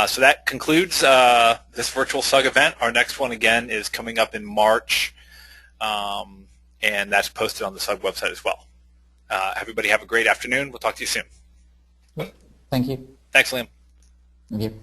So that concludes this virtual SUG event. Our next one, again, is coming up in March, and that's posted on the SUG website as well. Everybody have a great afternoon. We'll talk to you soon. Thank you. Thanks, Liam. Thank you.